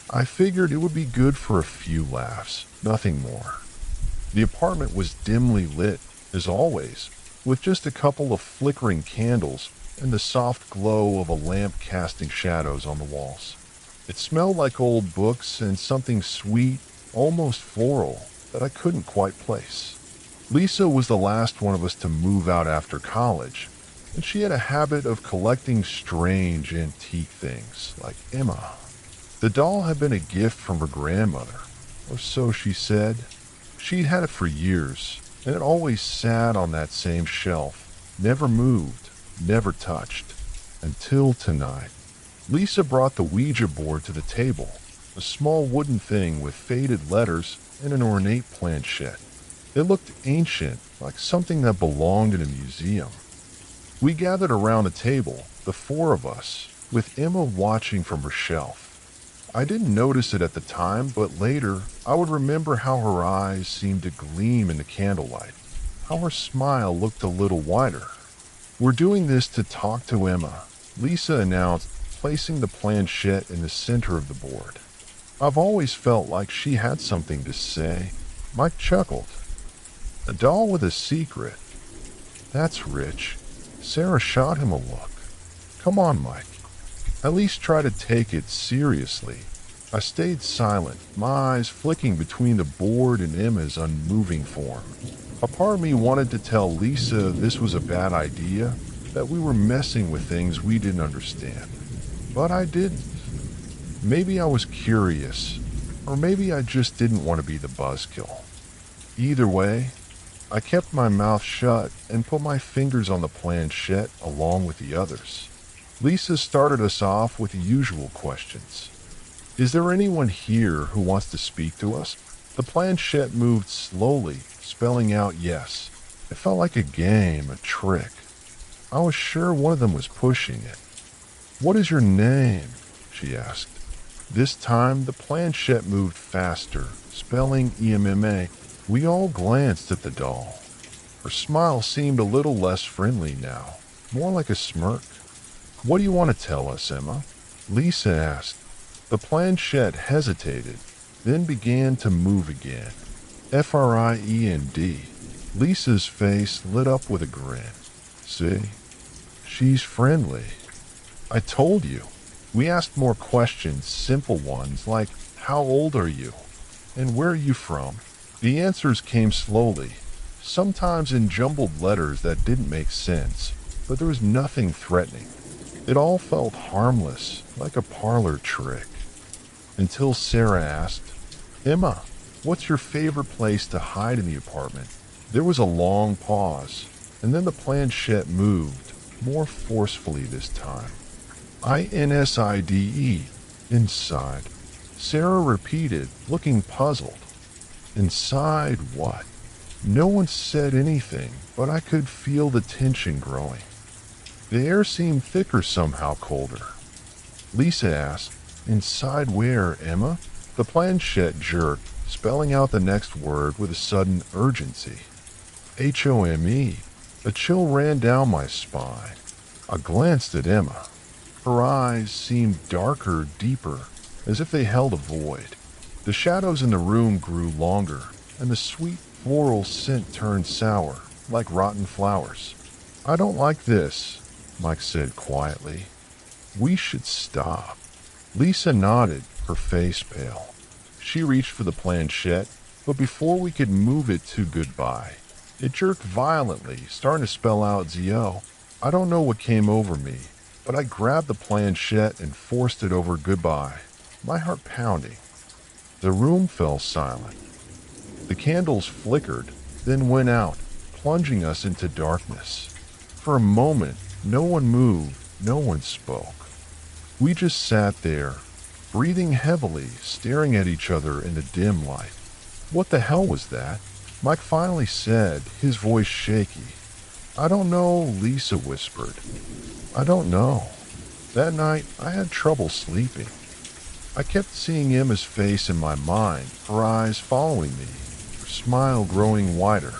I figured it would be good for a few laughs, nothing more. The apartment was dimly lit, as always, with just a couple of flickering candles and the soft glow of a lamp casting shadows on the walls. It smelled like old books and something sweet, almost floral, that I couldn't quite place. Lisa was the last one of us to move out after college, and she had a habit of collecting strange antique things, like Emma. The doll had been a gift from her grandmother, or so she said. She'd had it for years, and it always sat on that same shelf, never moved, never touched, until tonight. Lisa brought the Ouija board to the table, a small wooden thing with faded letters and an ornate planchette. It looked ancient, like something that belonged in a museum. We gathered around the table, the four of us, with Emma watching from her shelf. I didn't notice it at the time, but later I would remember how her eyes seemed to gleam in the candlelight, how her smile looked a little wider. "We're doing this to talk to Emma," Lisa announced, placing the planchette in the center of the board. "I've always felt like she had something to say." Mike chuckled. "A doll with a secret. That's rich." Sarah shot him a look. "Come on, Mike. At least try to take it seriously." I stayed silent, my eyes flicking between the board and Emma's unmoving form. A part of me wanted to tell Lisa this was a bad idea, that we were messing with things we didn't understand. But I didn't. Maybe I was curious, or maybe I just didn't want to be the buzzkill. Either way, I kept my mouth shut and put my fingers on the planchette along with the others. Lisa started us off with the usual questions. "Is there anyone here who wants to speak to us?" The planchette moved slowly, spelling out yes. It felt like a game, a trick. I was sure one of them was pushing it. "What is your name?" she asked. This time, the planchette moved faster, spelling EMMA. We all glanced at the doll. Her smile seemed a little less friendly now, more like a smirk. "What do you want to tell us, Emma?" Lisa asked. The planchette hesitated, then began to move again. FRIEND. Lisa's face lit up with a grin. "See? She's friendly. I told you." We asked more questions, simple ones like, "How old are you? And where are you from?" The answers came slowly, sometimes in jumbled letters that didn't make sense, but there was nothing threatening. It all felt harmless, like a parlor trick, until Sarah asked, "Emma, what's your favorite place to hide in the apartment?" There was a long pause, and then the planchette moved, more forcefully this time. "INSIDE, inside," Sarah repeated, looking puzzled. Inside what? No one said anything, but I could feel the tension growing. The air seemed thicker somehow, colder. Lisa asked, "Inside where, Emma?" The planchette jerked, spelling out the next word with a sudden urgency. HOME. A chill ran down my spine. I glanced at Emma. Her eyes seemed darker, deeper, as if they held a void. The shadows in the room grew longer, and the sweet floral scent turned sour, like rotten flowers. "I don't like this," Mike said quietly. "We should stop." Lisa nodded, her face pale. She reached for the planchette, but before we could move it to goodbye, it jerked violently, starting to spell out ZO. I don't know what came over me, but I grabbed the planchette and forced it over goodbye, my heart pounding. The room fell silent. The candles flickered, then went out, plunging us into darkness. For a moment, no one moved, no one spoke. We just sat there, breathing heavily, staring at each other in the dim light. "What the hell was that?" Mike finally said, his voice shaky. "I don't know," Lisa whispered. "I don't know." That night, I had trouble sleeping. I kept seeing Emma's face in my mind, her eyes following me, her smile growing wider.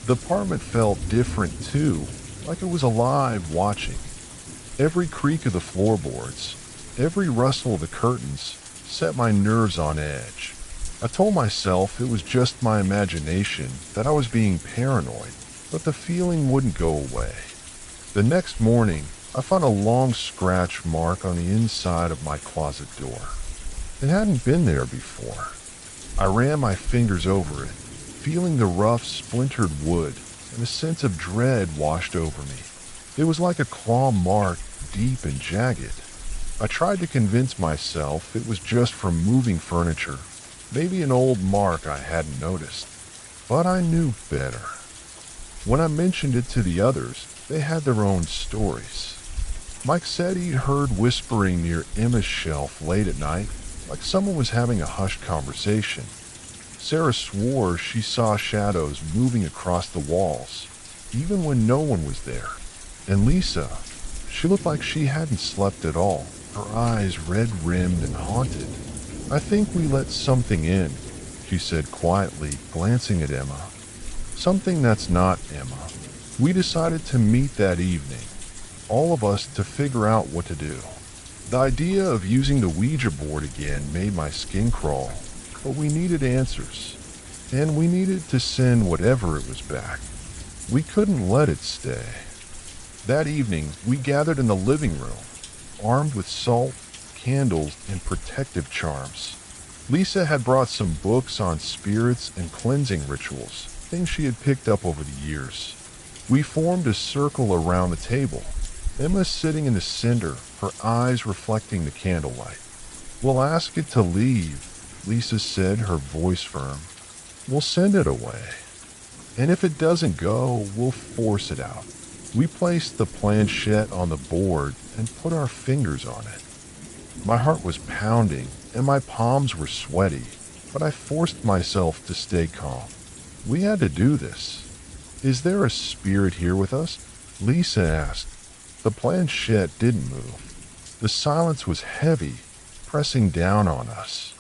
The apartment felt different too, like it was alive, watching. Every creak of the floorboards, every rustle of the curtains set my nerves on edge. I told myself it was just my imagination, that I was being paranoid, but the feeling wouldn't go away. The next morning, I found a long scratch mark on the inside of my closet door. It hadn't been there before. I ran my fingers over it, feeling the rough, splintered wood, and a sense of dread washed over me. It was like a claw mark, deep and jagged. I tried to convince myself it was just from moving furniture, maybe an old mark I hadn't noticed. But I knew better. When I mentioned it to the others, they had their own stories. Mike said he'd heard whispering near Emma's shelf late at night, like someone was having a hushed conversation. Sarah swore she saw shadows moving across the walls, even when no one was there. And Lisa, she looked like she hadn't slept at all, her eyes red-rimmed and haunted. "I think we let something in," she said quietly, glancing at Emma. "Something that's not Emma." We decided to meet that evening, all of us, to figure out what to do. The idea of using the Ouija board again made my skin crawl, but we needed answers, and we needed to send whatever it was back. We couldn't let it stay. That evening, we gathered in the living room, armed with salt, candles, and protective charms. Lisa had brought some books on spirits and cleansing rituals, things she had picked up over the years. We formed a circle around the table, Emma sitting in the center, her eyes reflecting the candlelight. "We'll ask it to leave," Lisa said, her voice firm. "We'll send it away. And if it doesn't go, we'll force it out." We placed the planchette on the board and put our fingers on it. My heart was pounding and my palms were sweaty, but I forced myself to stay calm. We had to do this. "Is there a spirit here with us?" Lisa asked. The planchette didn't move. The silence was heavy, pressing down on us.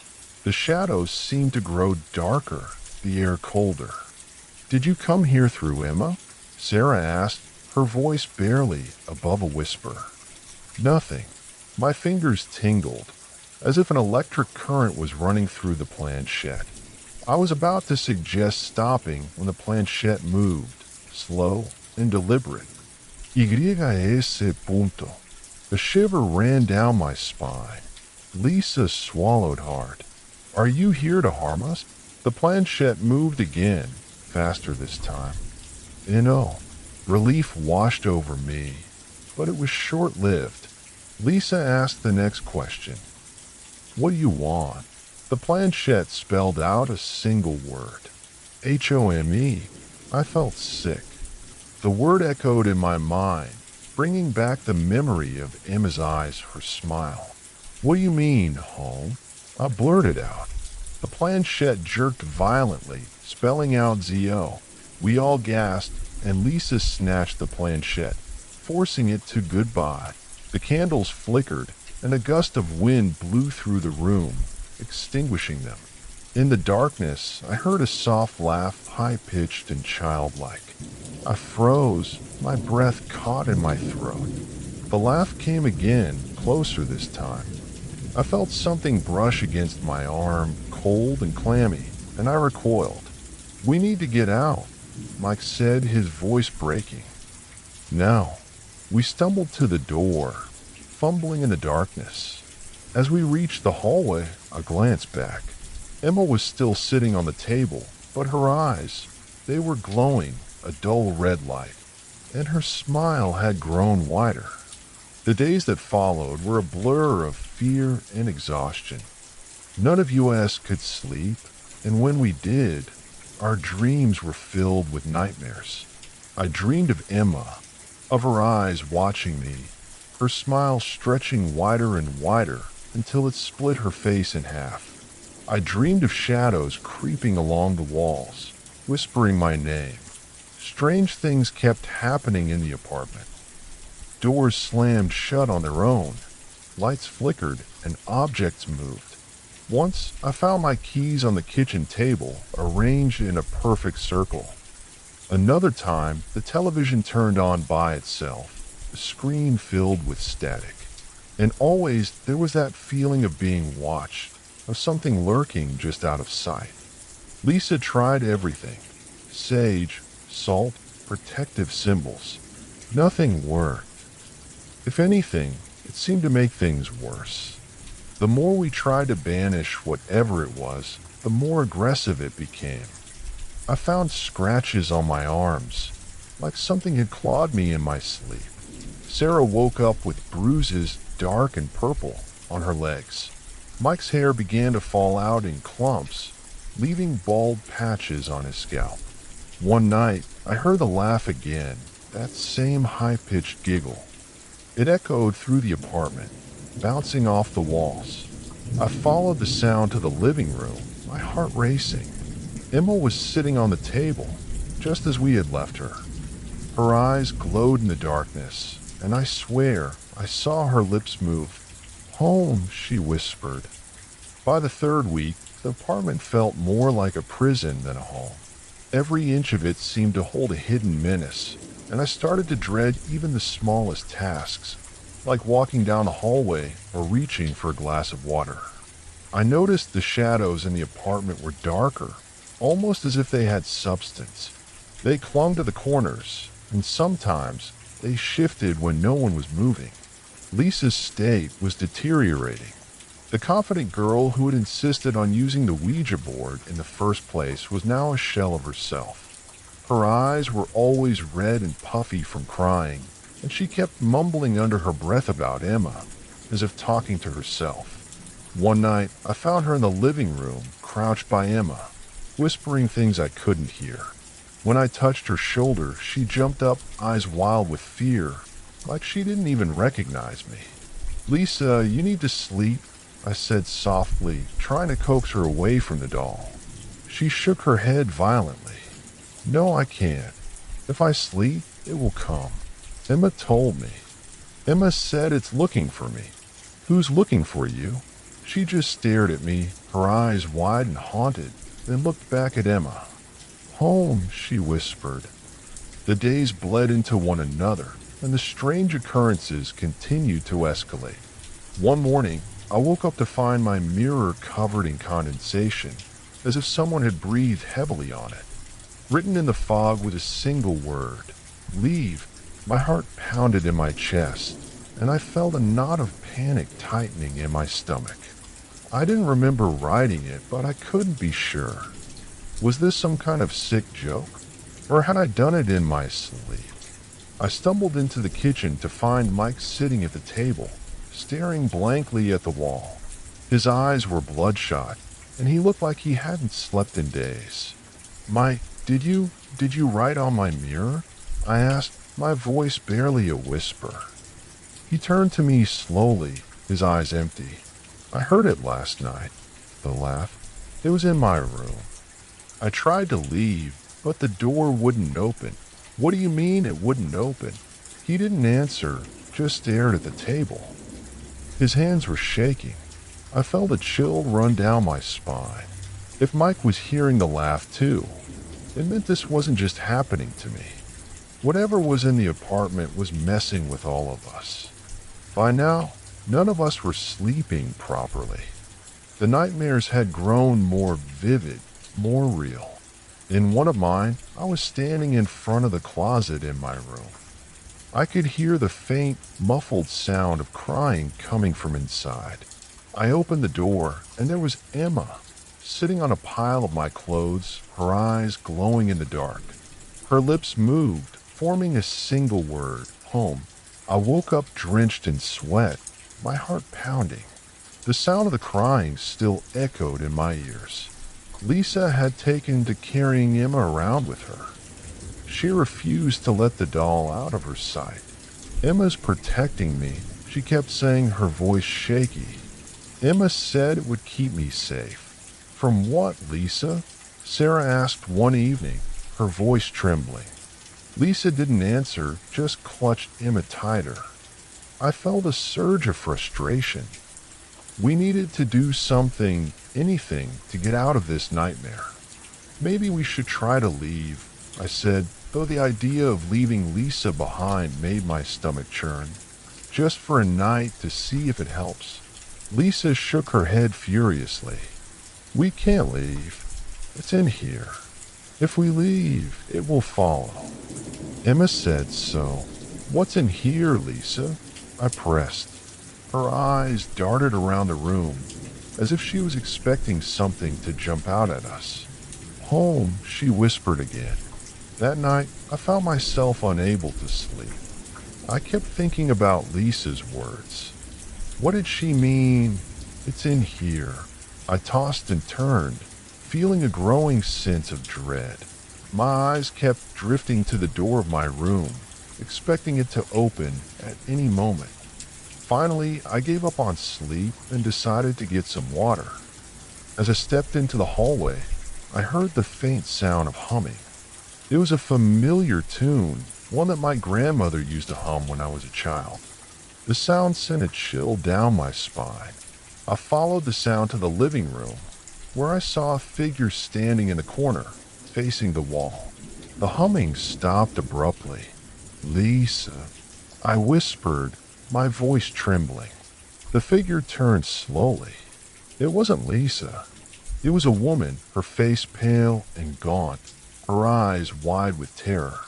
The shadows seemed to grow darker, the air colder. "Did you come here through Emma?" Sarah asked, her voice barely above a whisper. "Nothing." My fingers tingled, as if an electric current was running through the planchette. I was about to suggest stopping when the planchette moved, slow and deliberate. Y ese punto. A shiver ran down my spine. Lisa swallowed hard. "Are you here to harm us?" The planchette moved again, faster this time. Relief washed over me, but it was short-lived. Lisa asked the next question. What do you want? The planchette spelled out a single word. Home. I felt sick. The word echoed in my mind, bringing back the memory of Emma's eyes, her smile. What do you mean, home? I blurted out. The planchette jerked violently, spelling out ZO. We all gasped, and Lisa snatched the planchette, forcing it to goodbye. The candles flickered, and a gust of wind blew through the room, extinguishing them. In the darkness, I heard a soft laugh, high-pitched and childlike. I froze, my breath caught in my throat. The laugh came again, closer this time. I felt something brush against my arm, cold and clammy, and I recoiled. We need to get out, Mike said, his voice breaking. Now, we stumbled to the door, fumbling in the darkness. As we reached the hallway, I glanced back. Emma was still sitting on the table, but her eyes, they were glowing a dull red light, and her smile had grown wider. The days that followed were a blur of fear and exhaustion. None of us could sleep, and when we did, our dreams were filled with nightmares. I dreamed of Emma, of her eyes watching me, her smile stretching wider and wider until it split her face in half. I dreamed of shadows creeping along the walls, whispering my name. Strange things kept happening in the apartment. Doors slammed shut on their own, lights flickered, and objects moved. Once, I found my keys on the kitchen table, arranged in a perfect circle. Another time, the television turned on by itself, the screen filled with static. And always, there was that feeling of being watched, of something lurking just out of sight. Lisa tried everything. Sage, salt, protective symbols. Nothing worked. If anything, it seemed to make things worse. The more we tried to banish whatever it was, the more aggressive it became. I found scratches on my arms, like something had clawed me in my sleep. Sarah woke up with bruises, dark and purple, on her legs. Mike's hair began to fall out in clumps, leaving bald patches on his scalp. One night, I heard the laugh again, that same high-pitched giggle. It echoed through the apartment, bouncing off the walls. I followed the sound to the living room, my heart racing. Emma was sitting on the table, just as we had left her. Her eyes glowed in the darkness, and I swear I saw her lips move. Home, she whispered. By the third week, the apartment felt more like a prison than a home. Every inch of it seemed to hold a hidden menace, and I started to dread even the smallest tasks, like walking down a hallway or reaching for a glass of water. I noticed the shadows in the apartment were darker, almost as if they had substance. They clung to the corners, and sometimes they shifted when no one was moving. Lisa's state was deteriorating. The confident girl who had insisted on using the Ouija board in the first place was now a shell of herself. Her eyes were always red and puffy from crying, and she kept mumbling under her breath about Emma, as if talking to herself. One night, I found her in the living room, crouched by Emma, whispering things I couldn't hear. When I touched her shoulder, she jumped up, eyes wild with fear, like she didn't even recognize me. Lisa, you need to sleep, I said softly, trying to coax her away from the doll. She shook her head violently. No, I can't. If I sleep, it will come. Emma told me. Emma said it's looking for me. Who's looking for you? She just stared at me, her eyes wide and haunted, then looked back at Emma. Home, she whispered. The days bled into one another, and the strange occurrences continued to escalate. One morning, I woke up to find my mirror covered in condensation, as if someone had breathed heavily on it. Written in the fog with a single word, leave. My heart pounded in my chest, and I felt a knot of panic tightening in my stomach. I didn't remember writing it, but I couldn't be sure. Was this some kind of sick joke, or had I done it in my sleep? I stumbled into the kitchen to find Mike sitting at the table, staring blankly at the wall. His eyes were bloodshot, and he looked like he hadn't slept in days. "Mike, did you write on my mirror?" I asked, my voice barely a whisper. He turned to me slowly, his eyes empty. "I heard it last night." The laugh. "It was in my room." I tried to leave, but the door wouldn't open. "What do you mean it wouldn't open?" He didn't answer, just stared at the table. His hands were shaking. I felt a chill run down my spine. If Mike was hearing the laugh too, it meant this wasn't just happening to me. Whatever was in the apartment was messing with all of us. By now, none of us were sleeping properly. The nightmares had grown more vivid, more real. In one of mine, I was standing in front of the closet in my room. I could hear the faint, muffled sound of crying coming from inside. I opened the door, and there was Emma, sitting on a pile of my clothes, her eyes glowing in the dark. Her lips moved, forming a single word, "home." I woke up drenched in sweat, my heart pounding. The sound of the crying still echoed in my ears. Lisa had taken to carrying Emma around with her. She refused to let the doll out of her sight. "Emma's protecting me," she kept saying, her voice shaky. "Emma said it would keep me safe." "From what, Lisa?" Sarah asked one evening, her voice trembling. Lisa didn't answer, just clutched Emma tighter. I felt a surge of frustration. We needed to do something, anything, to get out of this nightmare. "Maybe we should try to leave," I said, though the idea of leaving Lisa behind made my stomach churn. "Just for a night to see if it helps." Lisa shook her head furiously. "We can't leave. It's in here. If we leave, it will follow." Emma said so. "What's in here, Lisa?" I pressed. Her eyes darted around the room, as if she was expecting something to jump out at us. "Home," she whispered again. That night, I found myself unable to sleep. I kept thinking about Lisa's words. What did she mean? "It's in here." I tossed and turned, feeling a growing sense of dread. My eyes kept drifting to the door of my room, expecting it to open at any moment. Finally, I gave up on sleep and decided to get some water. As I stepped into the hallway, I heard the faint sound of humming. It was a familiar tune, one that my grandmother used to hum when I was a child. The sound sent a chill down my spine. I followed the sound to the living room, where I saw a figure standing in the corner, facing the wall. The humming stopped abruptly. "Lisa," I whispered, my voice trembling. The figure turned slowly. It wasn't Lisa. It was a woman, her face pale and gaunt, her eyes wide with terror.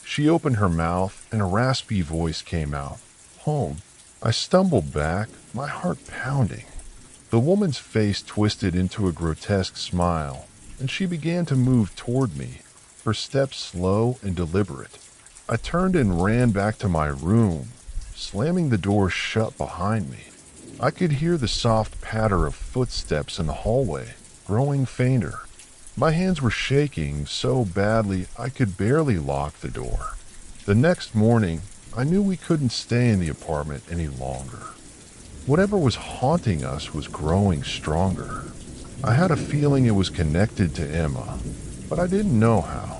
She opened her mouth and a raspy voice came out. "Home." I stumbled back, my heart pounding. The woman's face twisted into a grotesque smile, and she began to move toward me, her steps slow and deliberate. I turned and ran back to my room, slamming the door shut behind me. I could hear the soft patter of footsteps in the hallway, growing fainter. My hands were shaking so badly I could barely lock the door. The next morning, I knew we couldn't stay in the apartment any longer. Whatever was haunting us was growing stronger. I had a feeling it was connected to Emma, but I didn't know how.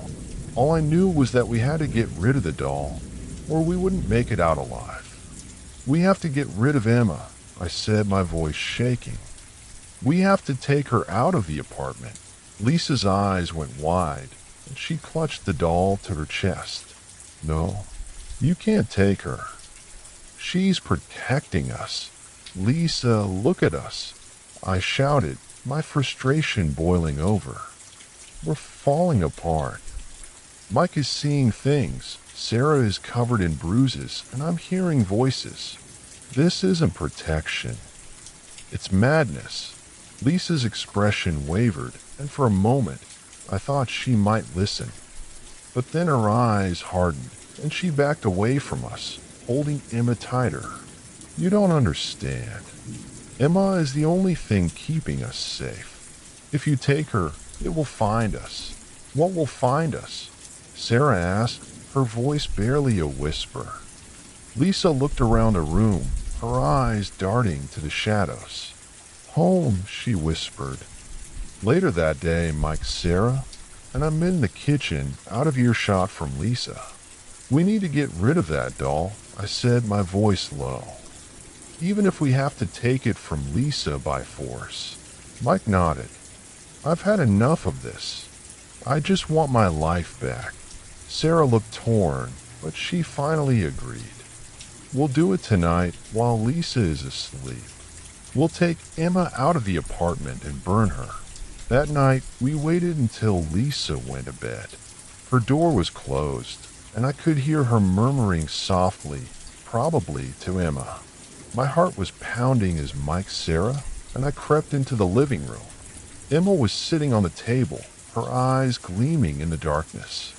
All I knew was that we had to get rid of the doll, or we wouldn't make it out alive. "We have to get rid of Emma," I said, my voice shaking. "We have to take her out of the apartment." Lisa's eyes went wide, and she clutched the doll to her chest. "No, you can't take her. She's protecting us. Lisa, look at us," I shouted, my frustration boiling over. "We're falling apart. Mike is seeing things. Sarah is covered in bruises, and I'm hearing voices. This isn't protection. It's madness." Lisa's expression wavered, and for a moment, I thought she might listen. But then her eyes hardened, and she backed away from us, holding Emma tighter. You don't understand. Emma is the only thing keeping us safe. If you take her, it will find us. What will find us? Sarah asked, her voice barely a whisper. Lisa looked around the room, her eyes darting to the shadows. Home, she whispered. Later that day, Mike, Sarah, and I'm in the kitchen, out of earshot from Lisa. We need to get rid of that doll, I said, my voice low. Even if we have to take it from Lisa by force. Mike nodded. I've had enough of this. I just want my life back. Sarah looked torn, but she finally agreed. We'll do it tonight while Lisa is asleep. We'll take Emma out of the apartment and burn her. That night, we waited until Lisa went to bed. Her door was closed, and I could hear her murmuring softly, probably to Emma. My heart was pounding as Mike, Sarah, and I crept into the living room. Emma was sitting on the table, her eyes gleaming in the darkness.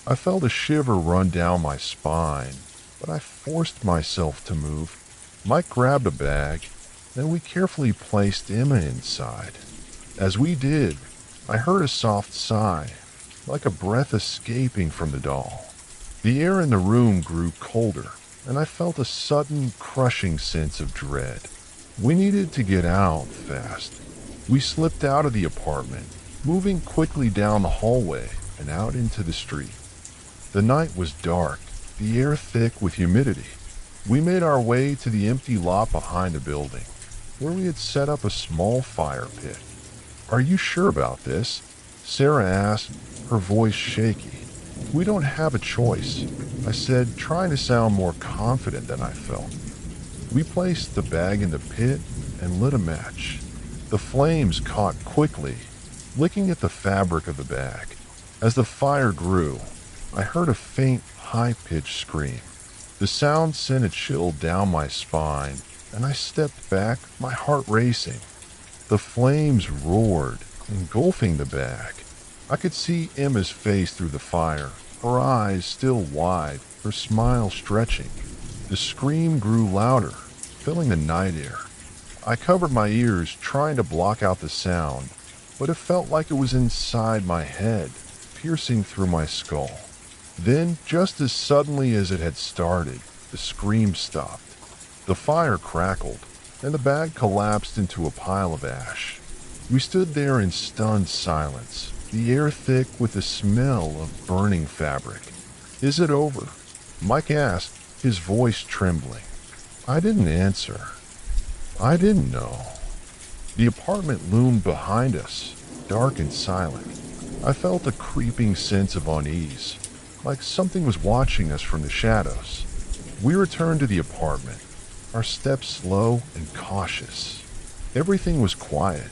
I felt a shiver run down my spine, but I forced myself to move. Mike grabbed a bag, and we carefully placed Emma inside. As we did, I heard a soft sigh, like a breath escaping from the doll. The air in the room grew colder, and I felt a sudden, crushing sense of dread. We needed to get out fast. We slipped out of the apartment, moving quickly down the hallway and out into the street. The night was dark, the air thick with humidity. We made our way to the empty lot behind the building, where we had set up a small fire pit. Are you sure about this? Sarah asked, her voice shaky. We don't have a choice, I said, trying to sound more confident than I felt. We placed the bag in the pit and lit a match. The flames caught quickly, licking at the fabric of the bag. As the fire grew, I heard a faint, high-pitched scream. The sound sent a chill down my spine, and I stepped back, my heart racing. The flames roared, engulfing the bag. I could see Emma's face through the fire, her eyes still wide, her smile stretching. The scream grew louder, filling the night air. I covered my ears, trying to block out the sound, but it felt like it was inside my head, piercing through my skull. Then, just as suddenly as it had started, the scream stopped. The fire crackled, and the bag collapsed into a pile of ash. We stood there in stunned silence, the air thick with the smell of burning fabric. Is it over? Mike asked, his voice trembling. I didn't answer. I didn't know. The apartment loomed behind us, dark and silent. I felt a creeping sense of unease, like something was watching us from the shadows. We returned to the apartment, our steps slow and cautious. Everything was quiet,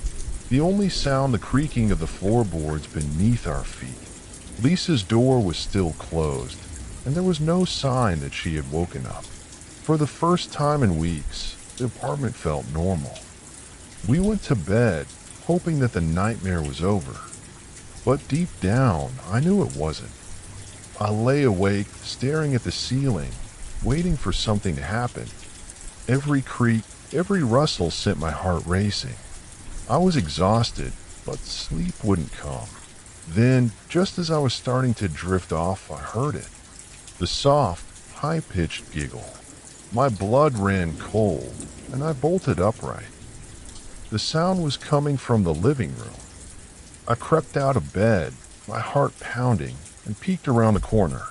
the only sound the creaking of the floorboards beneath our feet. Lisa's door was still closed, and there was no sign that she had woken up. For the first time in weeks, the apartment felt normal. We went to bed, hoping that the nightmare was over. But deep down, I knew it wasn't. I lay awake, staring at the ceiling, waiting for something to happen. Every creak, every rustle sent my heart racing. I was exhausted, but sleep wouldn't come. Then, just as I was starting to drift off, I heard it. The soft, high-pitched giggle. My blood ran cold, and I bolted upright. The sound was coming from the living room. I crept out of bed, my heart pounding, and peeked around the corner.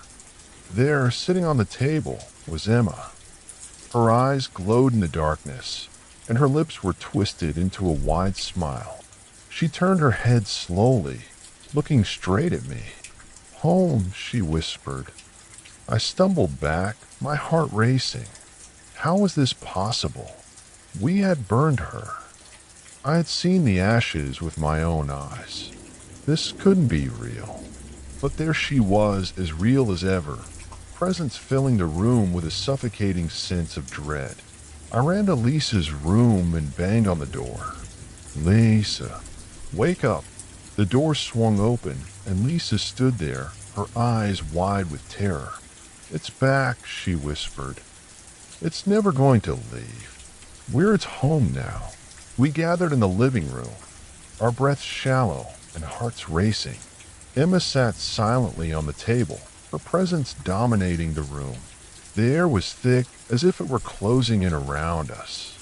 There, sitting on the table, was Emma. Her eyes glowed in the darkness, and her lips were twisted into a wide smile. She turned her head slowly, looking straight at me. Home, she whispered. I stumbled back, my heart racing. How was this possible? We had burned her. I had seen the ashes with my own eyes. This couldn't be real. But there she was, as real as ever, presence filling the room with a suffocating sense of dread. I ran to Lisa's room and banged on the door. Lisa, wake up. The door swung open, and Lisa stood there, her eyes wide with terror. It's back, she whispered. It's never going to leave. We're its home now. We gathered in the living room, our breaths shallow and hearts racing. Emma sat silently on the table, her presence dominating the room. The air was thick, as if it were closing in around us.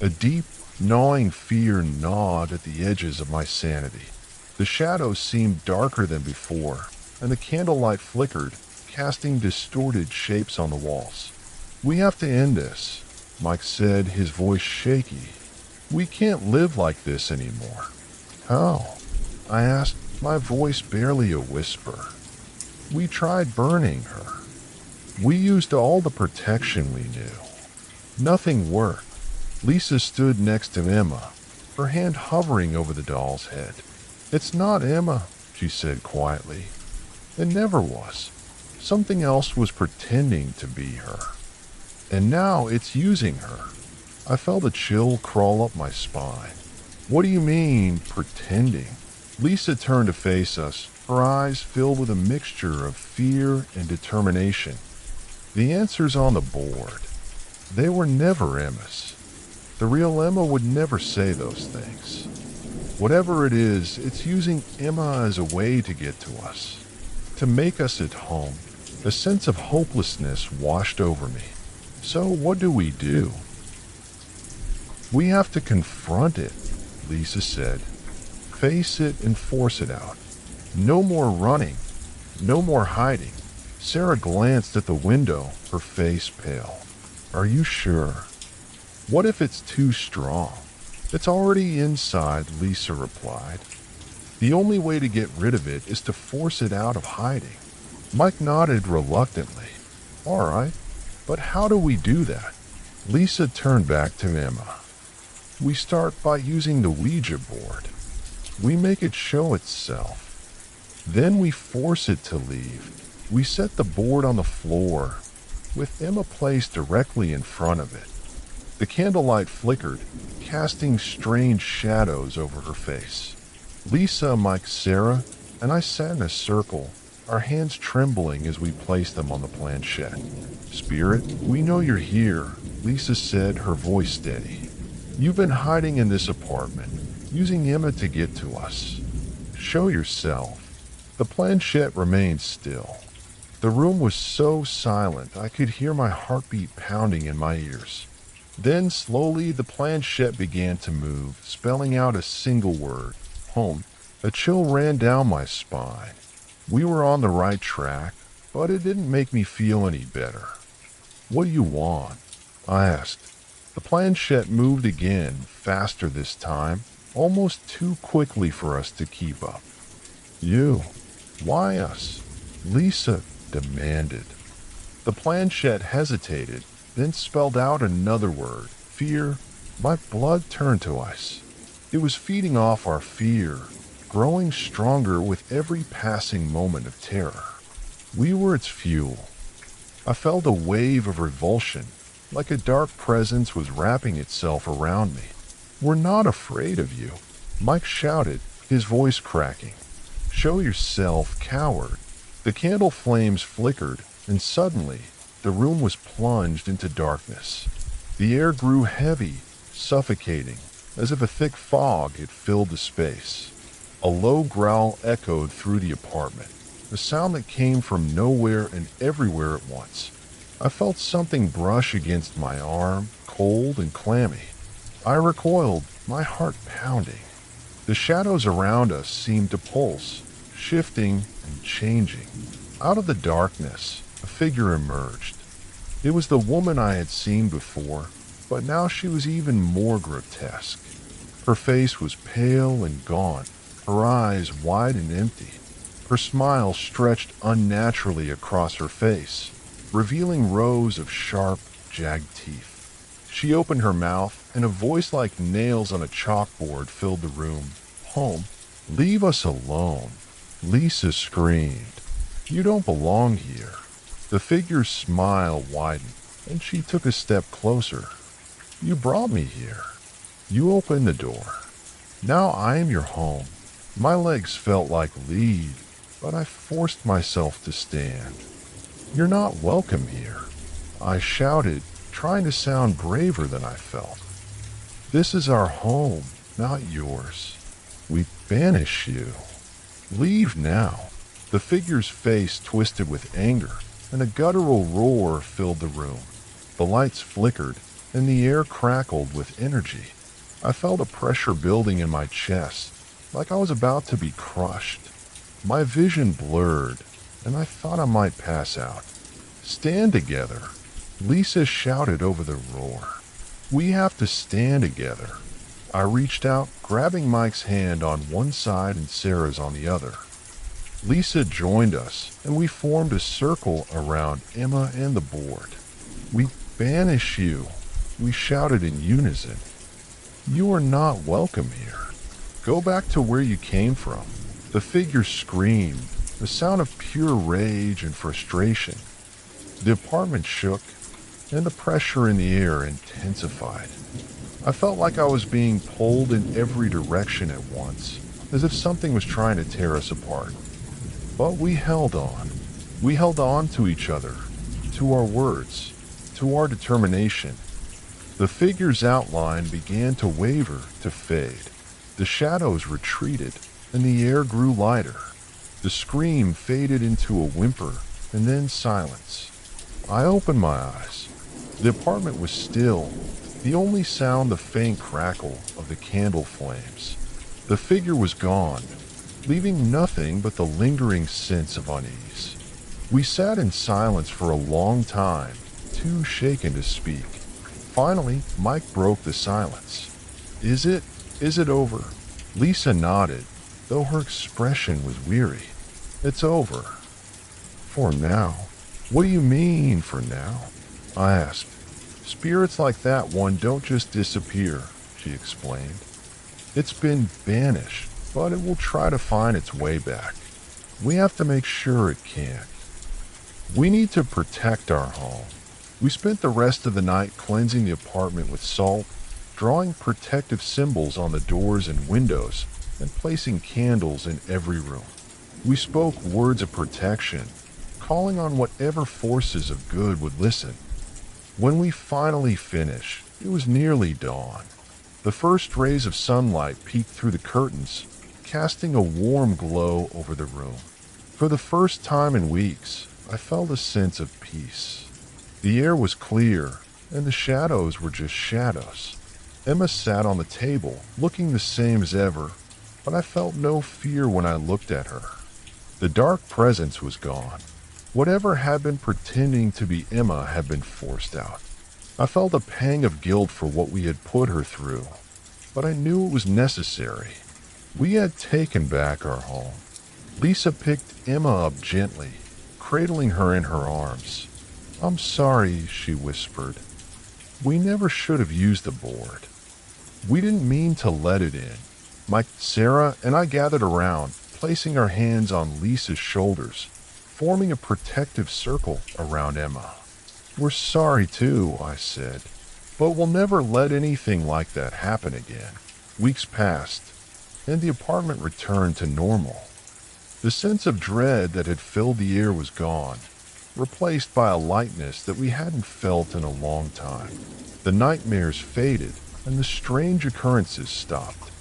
A deep, gnawing fear gnawed at the edges of my sanity. The shadows seemed darker than before, and the candlelight flickered, casting distorted shapes on the walls. "We have to end this," Mike said, his voice shaky. "We can't live like this anymore." "How?" I asked, my voice barely a whisper. "We tried burning her. We used all the protection we knew. Nothing worked." Lisa stood next to Emma, her hand hovering over the doll's head. "It's not Emma," she said quietly. "It never was. Something else was pretending to be her. And now it's using her." I felt a chill crawl up my spine. "What do you mean, pretending?" Lisa turned to face us, her eyes filled with a mixture of fear and determination. "The answer's on the board. They were never Emma's. The real Emma would never say those things. Whatever it is, it's using Emma as a way to get to us, to make us at home." A sense of hopelessness washed over me. "So what do we do?" "We have to confront it," Lisa said. "Face it and force it out. No more running. No more hiding." Sarah glanced at the window, her face pale. "Are you sure?" "What if it's too strong?" "It's already inside," Lisa replied. "The only way to get rid of it is to force it out of hiding." Mike nodded reluctantly. "All right, but how do we do that?" Lisa turned back to Emma. "We start by using the Ouija board. We make it show itself. Then we force it to leave. We set the board on the floor, with Emma placed directly in front of it." The candlelight flickered, casting strange shadows over her face. Lisa, Mike, Sarah, and I sat in a circle, our hands trembling as we placed them on the planchette. "Spirit, we know you're here," Lisa said, her voice steady. "You've been hiding in this apartment, using Emma to get to us. Show yourself." The planchette remained still. The room was so silent I could hear my heartbeat pounding in my ears. Then slowly the planchette began to move, spelling out a single word: home. A chill ran down my spine. We were on the right track, but it didn't make me feel any better. "What do you want?" I asked. The planchette moved again, faster this time, almost too quickly for us to keep up. "You. Why us?" Lisa demanded. The planchette hesitated, then spelled out another word: fear. My blood turned to ice. It was feeding off our fear, growing stronger with every passing moment of terror. We were its fuel. I felt a wave of revulsion, like a dark presence was wrapping itself around me. "We're not afraid of you," Mike shouted, his voice cracking. "Show yourself, coward." The candle flames flickered, and suddenly, the room was plunged into darkness. The air grew heavy, suffocating, as if a thick fog had filled the space. A low growl echoed through the apartment, a sound that came from nowhere and everywhere at once. I felt something brush against my arm, cold and clammy. I recoiled, my heart pounding. The shadows around us seemed to pulse, shifting and changing. Out of the darkness, a figure emerged. It was the woman I had seen before, but now she was even more grotesque. Her face was pale and gaunt, her eyes wide and empty. Her smile stretched unnaturally across her face, revealing rows of sharp, jagged teeth. She opened her mouth, and a voice like nails on a chalkboard filled the room. "Home, leave us alone," Lisa screamed. "You don't belong here." The figure's smile widened, and she took a step closer. "You brought me here. You opened the door. Now I am your home." My legs felt like lead, but I forced myself to stand. "You're not welcome here," I shouted, trying to sound braver than I felt. This is our home, not yours. We banish you. Leave now. The figure's face twisted with anger, and a guttural roar filled the room. The lights flickered, and the air crackled with energy. I felt a pressure building in my chest, like I was about to be crushed. My vision blurred, and I thought I might pass out. Stand together, Lisa shouted over the roar. We have to stand together. I reached out, grabbing Mike's hand on one side and Sarah's on the other. Lisa joined us, and we formed a circle around Emma and the board. We banish you, we shouted in unison. You are not welcome here. Go back to where you came from. The figure screamed, the sound of pure rage and frustration. The apartment shook, and the pressure in the air intensified. I felt like I was being pulled in every direction at once, as if something was trying to tear us apart. But we held on. We held on to each other, to our words, to our determination. The figure's outline began to waver, to fade. The shadows retreated, and the air grew lighter. The scream faded into a whimper, and then silence. I opened my eyes. The apartment was still, the only sound the faint crackle of the candle flames. The figure was gone, leaving nothing but the lingering sense of unease. We sat in silence for a long time, too shaken to speak. Finally, Mike broke the silence. Is it over? Lisa nodded, though her expression was weary. It's over. For now. What do you mean, for now? I asked. Spirits like that one don't just disappear, she explained. It's been banished, but it will try to find its way back. We have to make sure it can. We need to protect our home. We spent the rest of the night cleansing the apartment with salt, drawing protective symbols on the doors and windows, and placing candles in every room. We spoke words of protection, calling on whatever forces of good would listen. When we finally finished, it was nearly dawn. The first rays of sunlight peeked through the curtains, casting a warm glow over the room. For the first time in weeks, I felt a sense of peace. The air was clear, and the shadows were just shadows. Emma sat on the table, looking the same as ever, but I felt no fear when I looked at her. The dark presence was gone. Whatever had been pretending to be Emma had been forced out. I felt a pang of guilt for what we had put her through, but I knew it was necessary. We had taken back our home. Lisa picked Emma up gently, cradling her in her arms. I'm sorry, she whispered. We never should have used the board. We didn't mean to let it in. Mike, Sarah, and I gathered around, placing our hands on Lisa's shoulders, forming a protective circle around Emma. We're sorry too, I said, but we'll never let anything like that happen again. Weeks passed, and the apartment returned to normal. The sense of dread that had filled the air was gone, replaced by a lightness that we hadn't felt in a long time. The nightmares faded, and the strange occurrences stopped.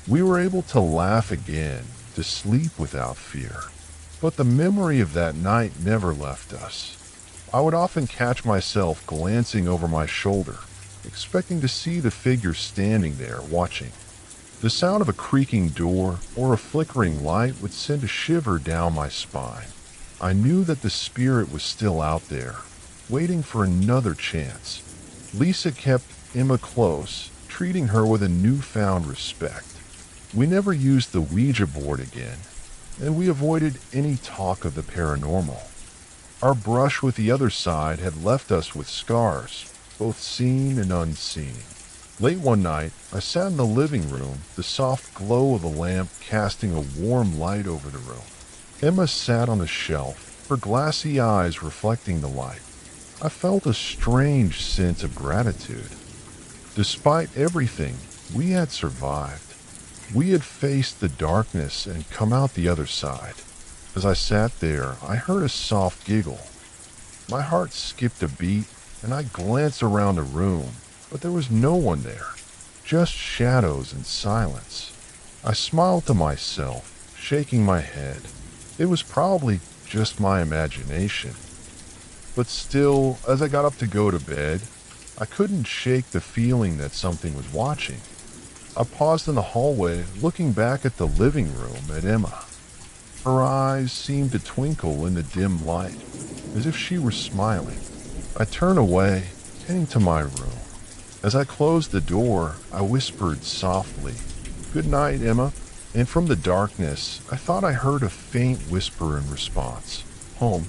We were able to laugh again, to sleep without fear. But the memory of that night never left us. I would often catch myself glancing over my shoulder, expecting to see the figure standing there watching. The sound of a creaking door or a flickering light would send a shiver down my spine. I knew that the spirit was still out there, waiting for another chance. Lisa kept Emma close, treating her with a newfound respect. We never used the Ouija board again, and we avoided any talk of the paranormal. Our brush with the other side had left us with scars, both seen and unseen. Late one night, I sat in the living room, the soft glow of the lamp casting a warm light over the room. Emma sat on the shelf, her glassy eyes reflecting the light. I felt a strange sense of gratitude. Despite everything, we had survived. We had faced the darkness and come out the other side. As I sat there, I heard a soft giggle. My heart skipped a beat, and I glanced around the room, but there was no one there, just shadows and silence. I smiled to myself, shaking my head. It was probably just my imagination. But still, as I got up to go to bed, I couldn't shake the feeling that something was watching. I paused in the hallway, looking back at the living room at Emma. Her eyes seemed to twinkle in the dim light, as if she were smiling. I turned away, heading to my room. As I closed the door, I whispered softly, "Good night, Emma." And from the darkness, I thought I heard a faint whisper in response, "Home."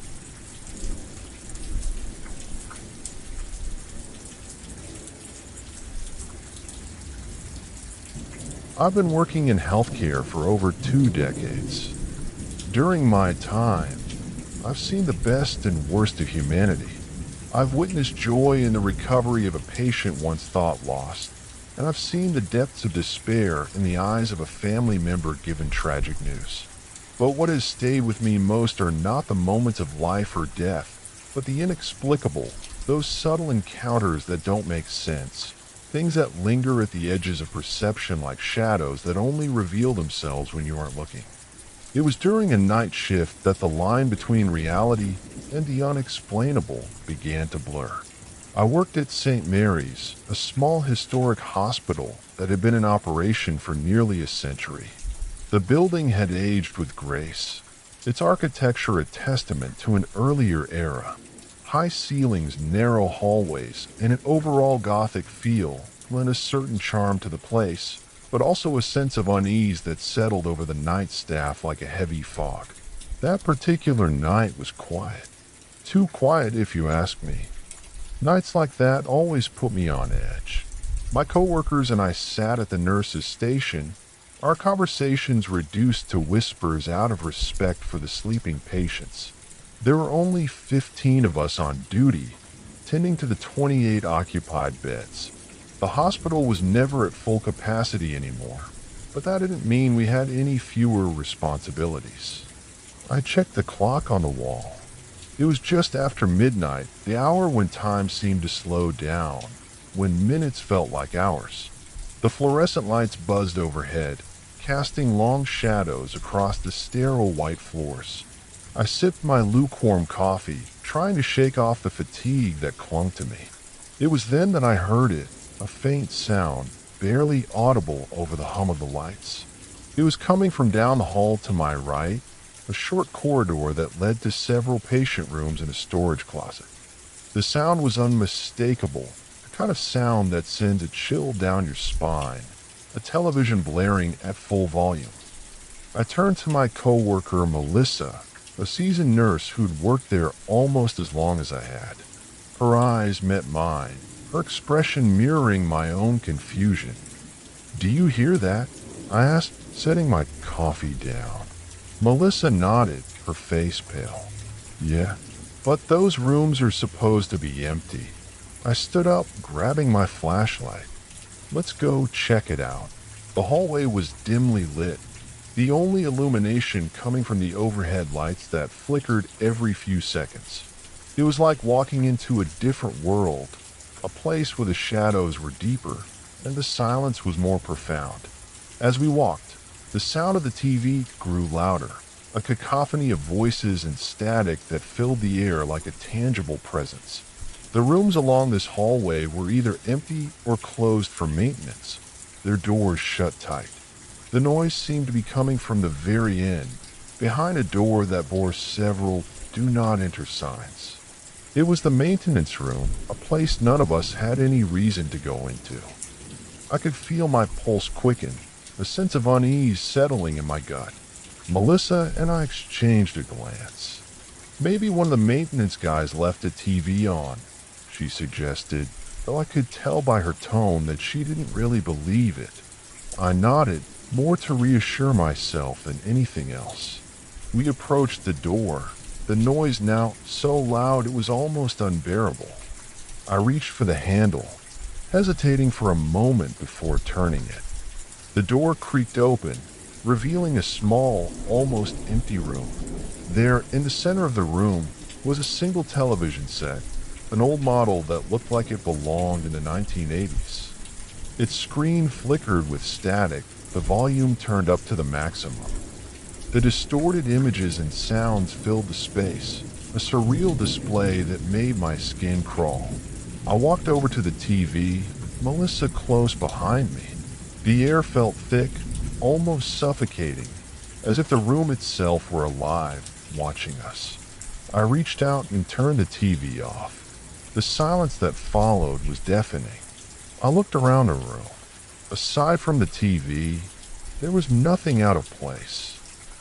I've been working in healthcare for over 2 decades. During my time, I've seen the best and worst of humanity. I've witnessed joy in the recovery of a patient once thought lost, and I've seen the depths of despair in the eyes of a family member given tragic news. But what has stayed with me most are not the moments of life or death, but the inexplicable, those subtle encounters that don't make sense. Things that linger at the edges of perception like shadows that only reveal themselves when you aren't looking. It was during a night shift that the line between reality and the unexplainable began to blur. I worked at St. Mary's, a small historic hospital that had been in operation for nearly a century. The building had aged with grace, its architecture a testament to an earlier era. High ceilings, narrow hallways, and an overall Gothic feel lent a certain charm to the place, but also a sense of unease that settled over the night staff like a heavy fog. That particular night was quiet. Too quiet, if you ask me. Nights like that always put me on edge. My coworkers and I sat at the nurse's station, our conversations reduced to whispers out of respect for the sleeping patients. There were only 15 of us on duty, tending to the 28 occupied beds. The hospital was never at full capacity anymore, but that didn't mean we had any fewer responsibilities. I checked the clock on the wall. It was just after midnight, the hour when time seemed to slow down, when minutes felt like hours. The fluorescent lights buzzed overhead, casting long shadows across the sterile white floors. I sipped my lukewarm coffee, trying to shake off the fatigue that clung to me. It was then that I heard it, a faint sound, barely audible over the hum of the lights. It was coming from down the hall to my right, a short corridor that led to several patient rooms and a storage closet. The sound was unmistakable, the kind of sound that sends a chill down your spine, a television blaring at full volume. I turned to my coworker, Melissa, a seasoned nurse who'd worked there almost as long as I had. Her eyes met mine, her expression mirroring my own confusion. "Do you hear that?" I asked, setting my coffee down. Melissa nodded, her face pale. "Yeah, but those rooms are supposed to be empty." I stood up, grabbing my flashlight. "Let's go check it out." The hallway was dimly lit, the only illumination coming from the overhead lights that flickered every few seconds. It was like walking into a different world, a place where the shadows were deeper and the silence was more profound. As we walked, the sound of the TV grew louder, a cacophony of voices and static that filled the air like a tangible presence. The rooms along this hallway were either empty or closed for maintenance, their doors shut tight. The noise seemed to be coming from the very end, behind a door that bore several "Do Not Enter" signs. It was the maintenance room, a place none of us had any reason to go into. I could feel my pulse quicken, a sense of unease settling in my gut. Melissa and I exchanged a glance. "Maybe one of the maintenance guys left the TV on," she suggested, though I could tell by her tone that she didn't really believe it. I nodded, more to reassure myself than anything else. We approached the door, the noise now so loud it was almost unbearable. I reached for the handle, hesitating for a moment before turning it. The door creaked open, revealing a small, almost empty room. There, in the center of the room, was a single television set, an old model that looked like it belonged in the 1980s. Its screen flickered with static, the volume turned up to the maximum. The distorted images and sounds filled the space, a surreal display that made my skin crawl. I walked over to the TV, Melissa close behind me. The air felt thick, almost suffocating, as if the room itself were alive, watching us. I reached out and turned the TV off. The silence that followed was deafening. I looked around the room. Aside from the TV, there was nothing out of place.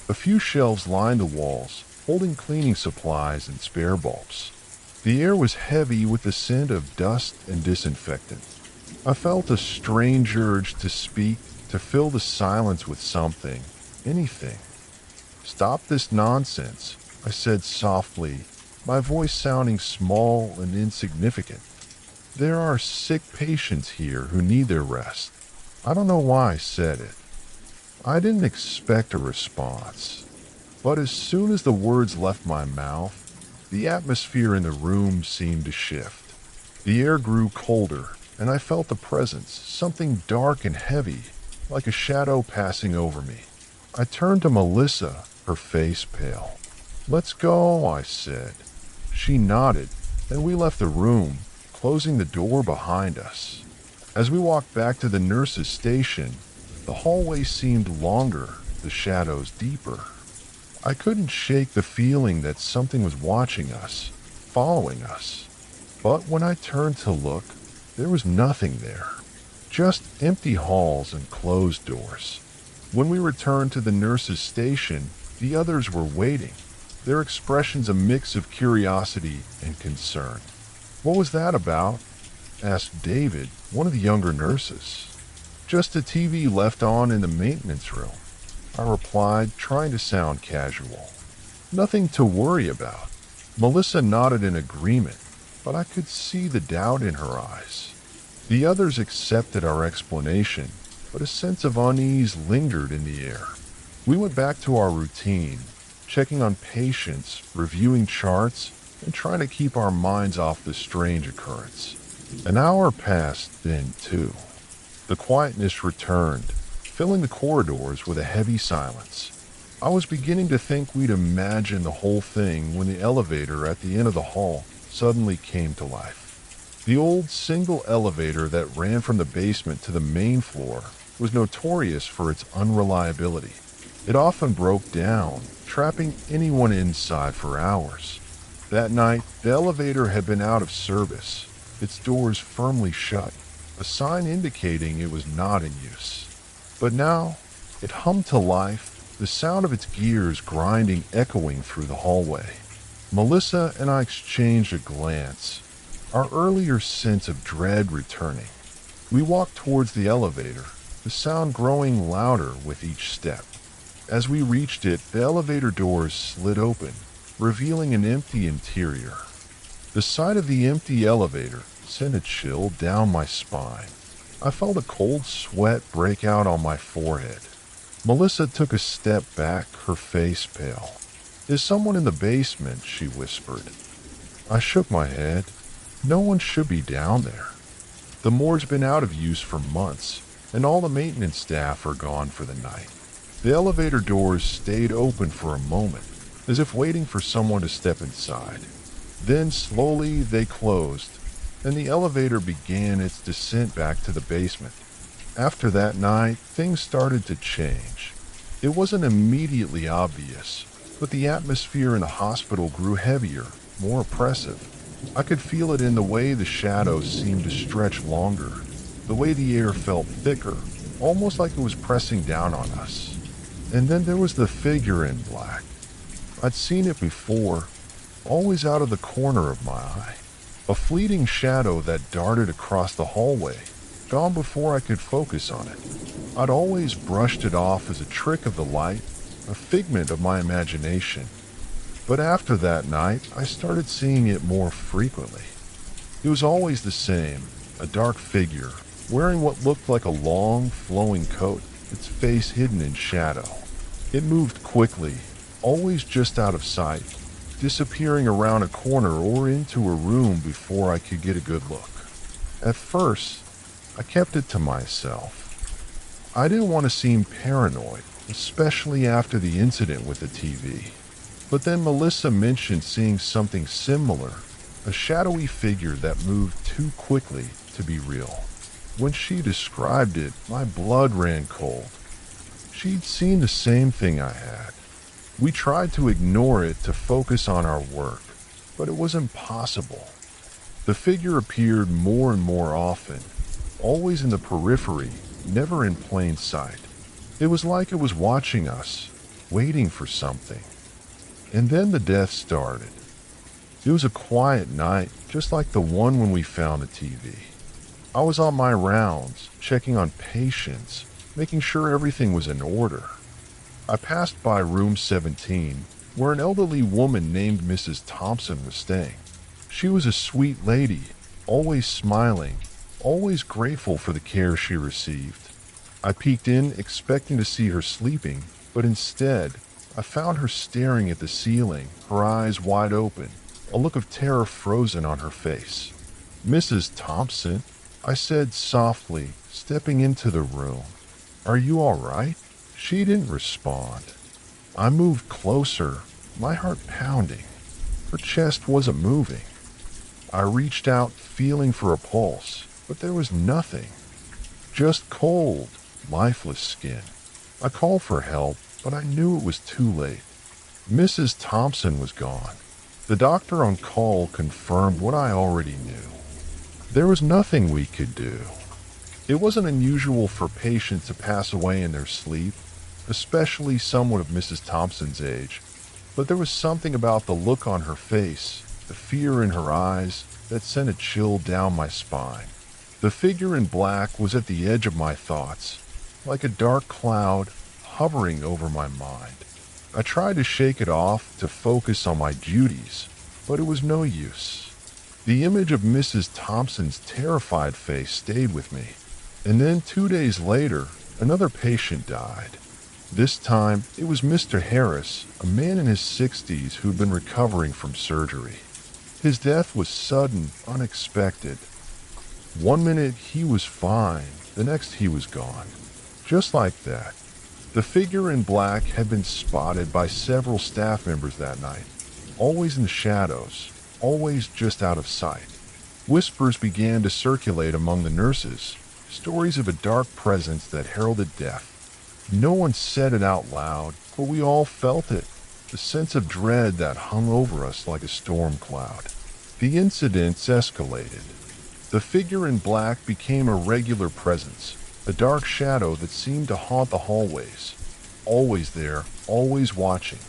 A few shelves lined the walls, holding cleaning supplies and spare bulbs. The air was heavy with the scent of dust and disinfectant. I felt a strange urge to speak, to fill the silence with something, anything. "Stop this nonsense," I said softly, my voice sounding small and insignificant. "There are sick patients here who need their rest." I don't know why I said it. I didn't expect a response. But as soon as the words left my mouth, the atmosphere in the room seemed to shift. The air grew colder, and I felt the presence, something dark and heavy, like a shadow passing over me. I turned to Melissa, her face pale. "Let's go," I said. She nodded, and we left the room, closing the door behind us. As we walked back to the nurse's station, the hallway seemed longer, the shadows deeper. I couldn't shake the feeling that something was watching us, following us. But when I turned to look, there was nothing there. Just empty halls and closed doors. When we returned to the nurse's station, the others were waiting, their expressions a mix of curiosity and concern. "What was that about?" asked David, one of the younger nurses. "Just a TV left on in the maintenance room," I replied, trying to sound casual. "Nothing to worry about." Melissa nodded in agreement, but I could see the doubt in her eyes. The others accepted our explanation, but a sense of unease lingered in the air. We went back to our routine, checking on patients, reviewing charts, and trying to keep our minds off the strange occurrence. An hour passed, then two. The quietness returned, filling the corridors with a heavy silence. I was beginning to think we'd imagined the whole thing when the elevator at the end of the hall suddenly came to life. The old single elevator that ran from the basement to the main floor was notorious for its unreliability. It often broke down, trapping anyone inside for hours. That night, the elevator had been out of service, its doors firmly shut, a sign indicating it was not in use. But now, it hummed to life, the sound of its gears grinding echoing through the hallway. Melissa and I exchanged a glance, our earlier sense of dread returning. We walked towards the elevator, the sound growing louder with each step. As we reached it, the elevator doors slid open, revealing an empty interior. The sight of the empty elevator sent a chill down my spine. I felt a cold sweat break out on my forehead. Melissa took a step back, her face pale. "Is someone in the basement?" she whispered. I shook my head. No one should be down there. The morgue's been out of use for months, and all the maintenance staff are gone for the night. The elevator doors stayed open for a moment, as if waiting for someone to step inside. Then slowly they closed, and the elevator began its descent back to the basement. After that night, things started to change. It wasn't immediately obvious, but the atmosphere in the hospital grew heavier, more oppressive. I could feel it in the way the shadows seemed to stretch longer, the way the air felt thicker, almost like it was pressing down on us. And then there was the figure in black. I'd seen it before, always out of the corner of my eye. A fleeting shadow that darted across the hallway, gone before I could focus on it. I'd always brushed it off as a trick of the light, a figment of my imagination. But after that night, I started seeing it more frequently. It was always the same, a dark figure, wearing what looked like a long, flowing coat, its face hidden in shadow. It moved quickly, always just out of sight, disappearing around a corner or into a room before I could get a good look. At first, I kept it to myself. I didn't want to seem paranoid, especially after the incident with the TV. But then Melissa mentioned seeing something similar, a shadowy figure that moved too quickly to be real. When she described it, my blood ran cold. She'd seen the same thing I had. We tried to ignore it to focus on our work, but it was impossible. The figure appeared more and more often, always in the periphery, never in plain sight. It was like it was watching us, waiting for something. And then the death started. It was a quiet night, just like the one when we found the TV. I was on my rounds, checking on patients, making sure everything was in order. I passed by room 17, where an elderly woman named Mrs. Thompson was staying. She was a sweet lady, always smiling, always grateful for the care she received. I peeked in, expecting to see her sleeping, but instead, I found her staring at the ceiling, her eyes wide open, a look of terror frozen on her face. "Mrs. Thompson," I said softly, stepping into the room. "Are you all right?" She didn't respond. I moved closer, my heart pounding. Her chest wasn't moving. I reached out, feeling for a pulse, but there was nothing. Just cold, lifeless skin. I called for help, but I knew it was too late. Mrs. Thompson was gone. The doctor on call confirmed what I already knew. There was nothing we could do. It wasn't unusual for patients to pass away in their sleep, especially someone of Mrs. Thompson's age, but there was something about the look on her face, the fear in her eyes, that sent a chill down my spine. The figure in black was at the edge of my thoughts, like a dark cloud hovering over my mind. I tried to shake it off to focus on my duties, but it was no use. The image of Mrs. Thompson's terrified face stayed with me. And then 2 days later, another patient died. This time, it was Mr. Harris, a man in his 60s who'd been recovering from surgery. His death was sudden, unexpected. One minute he was fine, the next he was gone. Just like that. The figure in black had been spotted by several staff members that night, always in the shadows, always just out of sight. Whispers began to circulate among the nurses, stories of a dark presence that heralded death. No one said it out loud, but we all felt it, the sense of dread that hung over us like a storm cloud. The incidents escalated. The figure in black became a regular presence, a dark shadow that seemed to haunt the hallways. Always there, always watching.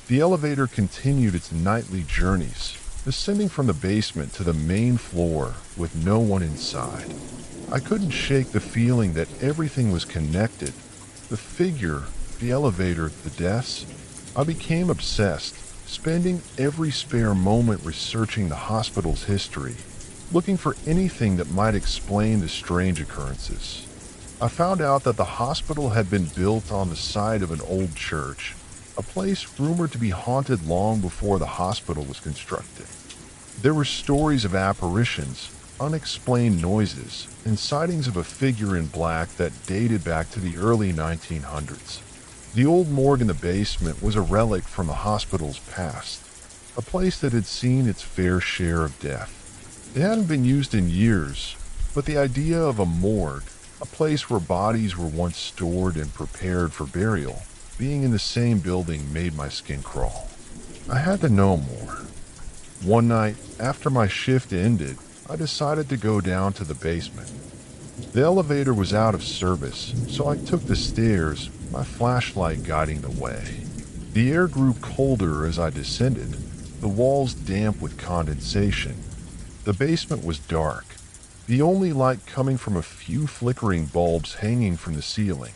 The elevator continued its nightly journeys, ascending from the basement to the main floor with no one inside. I couldn't shake the feeling that everything was connected. The figure, the elevator, the deaths. I became obsessed, spending every spare moment researching the hospital's history, looking for anything that might explain the strange occurrences. I found out that the hospital had been built on the site of an old church, a place rumored to be haunted long before the hospital was constructed. There were stories of apparitions, unexplained noises, and sightings of a figure in black that dated back to the early 1900s. The old morgue in the basement was a relic from the hospital's past, a place that had seen its fair share of death. It hadn't been used in years, but the idea of a morgue, a place where bodies were once stored and prepared for burial, being in the same building made my skin crawl. I had to know more. One night, after my shift ended, I decided to go down to the basement. The elevator was out of service, so I took the stairs, my flashlight guiding the way. The air grew colder as I descended, the walls damp with condensation. The basement was dark, the only light coming from a few flickering bulbs hanging from the ceiling.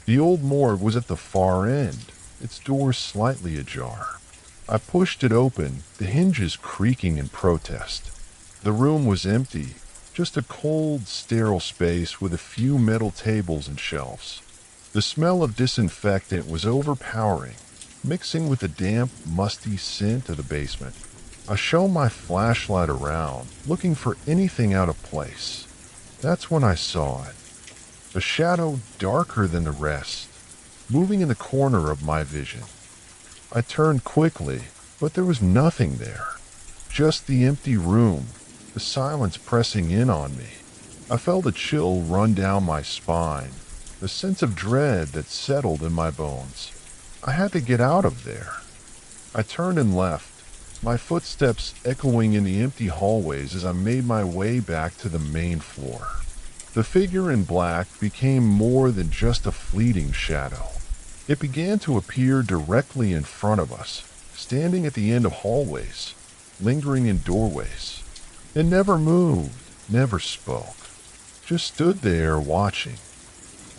The old morgue was at the far end, its door slightly ajar. I pushed it open, the hinges creaking in protest. The room was empty, just a cold, sterile space with a few metal tables and shelves. The smell of disinfectant was overpowering. mixing with the damp, musty scent of the basement. I shone my flashlight around, looking for anything out of place. That's when I saw it. A shadow darker than the rest, moving in the corner of my vision. I turned quickly, but there was nothing there. Just the empty room, the silence pressing in on me. I felt a chill run down my spine, a sense of dread that settled in my bones. I had to get out of there. I turned and left, my footsteps echoing in the empty hallways as I made my way back to the main floor. The figure in black became more than just a fleeting shadow. It began to appear directly in front of us, standing at the end of hallways, lingering in doorways. It never moved, never spoke, just stood there watching.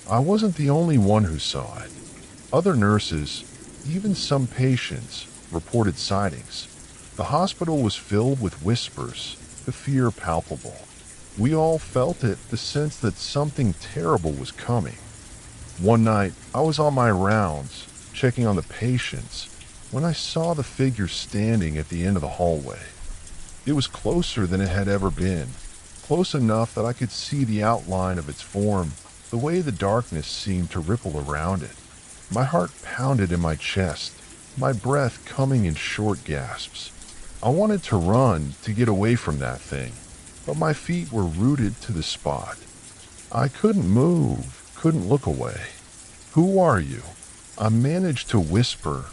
I wasn't the only one who saw it. Other nurses, even some patients, reported sightings. The hospital was filled with whispers, the fear palpable. We all felt it, the sense that something terrible was coming. One night, I was on my rounds, checking on the patients, when I saw the figure standing at the end of the hallway. It was closer than it had ever been, close enough that I could see the outline of its form, the way the darkness seemed to ripple around it. My heart pounded in my chest, my breath coming in short gasps. I wanted to run to get away from that thing, but my feet were rooted to the spot. I couldn't move, couldn't look away. "Who are you?" I managed to whisper,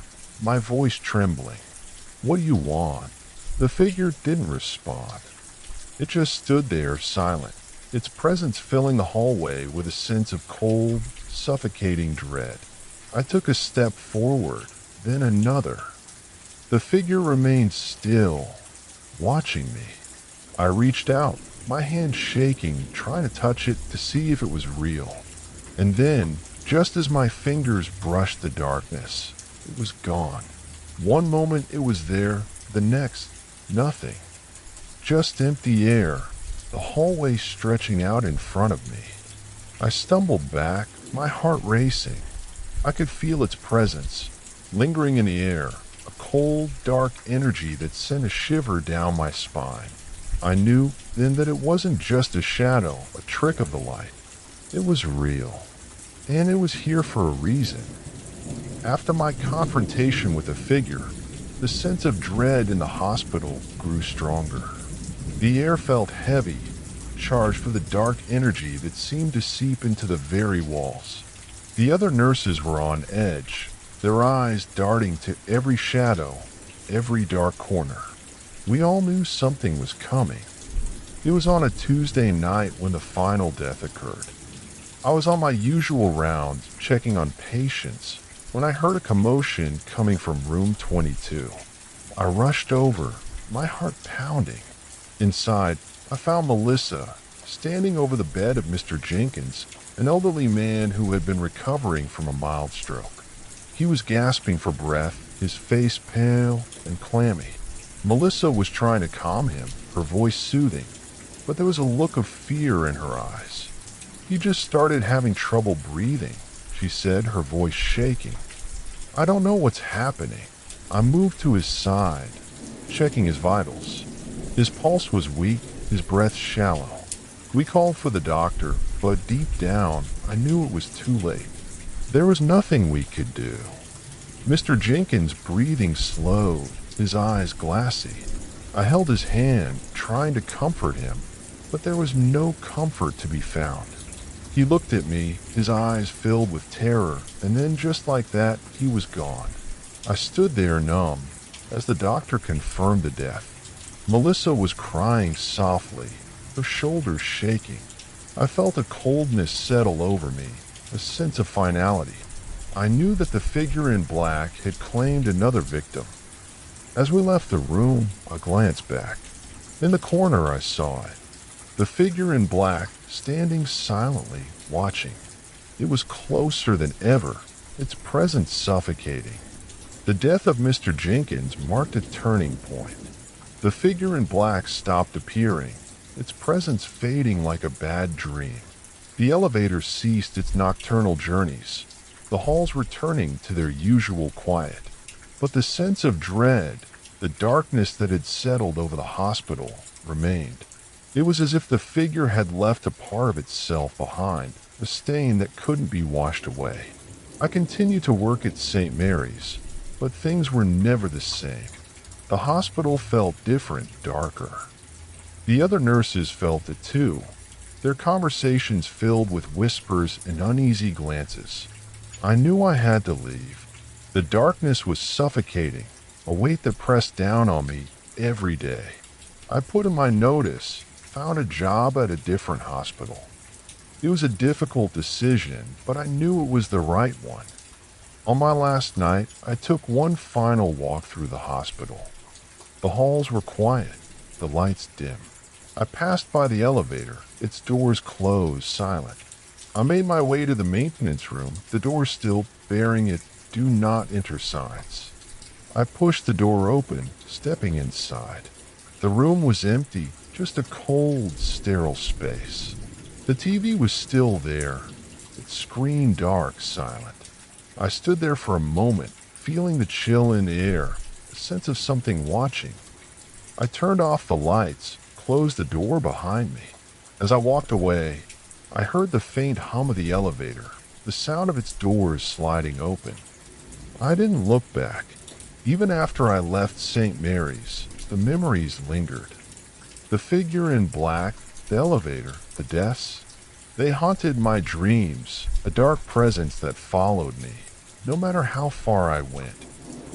my voice trembling. "What do you want?" The figure didn't respond. It just stood there silent, its presence filling the hallway with a sense of cold, suffocating dread. I took a step forward, then another. The figure remained still, watching me. I reached out, my hand shaking, trying to touch it to see if it was real. And then, just as my fingers brushed the darkness, it was gone. One moment it was there, the next, nothing. Just empty air, the hallway stretching out in front of me. I stumbled back, my heart racing. I could feel its presence, lingering in the air, a cold, dark energy that sent a shiver down my spine. I knew then that it wasn't just a shadow, a trick of the light. It was real, and it was here for a reason. After my confrontation with the figure, the sense of dread in the hospital grew stronger. The air felt heavy, charged with a dark energy that seemed to seep into the very walls. The other nurses were on edge, their eyes darting to every shadow, every dark corner. We all knew something was coming. It was on a Tuesday night when the final death occurred. I was on my usual rounds, checking on patients, when I heard a commotion coming from room 22. I rushed over, my heart pounding. Inside, I found Melissa, standing over the bed of Mr. Jenkins, an elderly man who had been recovering from a mild stroke. He was gasping for breath, his face pale and clammy. Melissa was trying to calm him, her voice soothing, but there was a look of fear in her eyes. "He just started having trouble breathing," she said, her voice shaking. "I don't know what's happening." I moved to his side, checking his vitals. His pulse was weak, his breath shallow. We called for the doctor, but deep down, I knew it was too late. There was nothing we could do. Mr. Jenkins' breathing slowed, his eyes glassy. I held his hand, trying to comfort him, but there was no comfort to be found. He looked at me, his eyes filled with terror, and then just like that, he was gone. I stood there numb, as the doctor confirmed the death. Melissa was crying softly, her shoulders shaking. I felt a coldness settle over me, a sense of finality. I knew that the figure in black had claimed another victim. As we left the room, I glanced back. In the corner I saw it. The figure in black, standing silently, watching. It was closer than ever, its presence suffocating. The death of Mr. Jenkins marked a turning point. The figure in black stopped appearing, its presence fading like a bad dream. The elevator ceased its nocturnal journeys, the halls returning to their usual quiet. But the sense of dread, the darkness that had settled over the hospital, remained. It was as if the figure had left a part of itself behind, a stain that couldn't be washed away. I continued to work at St. Mary's, but things were never the same. The hospital felt different, darker. The other nurses felt it too, their conversations filled with whispers and uneasy glances. I knew I had to leave. The darkness was suffocating, a weight that pressed down on me every day. I put in my notice, found a job at a different hospital. It was a difficult decision, but I knew it was the right one. On my last night, I took one final walk through the hospital. The halls were quiet, the lights dim. I passed by the elevator, its doors closed, silent. I made my way to the maintenance room, the door still bearing its "Do not enter" signs. I pushed the door open, stepping inside. The room was empty, just a cold, sterile space. The TV was still there, its screen dark, silent. I stood there for a moment, feeling the chill in the air, a sense of something watching. I turned off the lights, closed the door behind me. As I walked away, I heard the faint hum of the elevator, the sound of its doors sliding open. I didn't look back. Even after I left St. Mary's, the memories lingered. The figure in black, the elevator, the deaths, they haunted my dreams, a dark presence that followed me, no matter how far I went.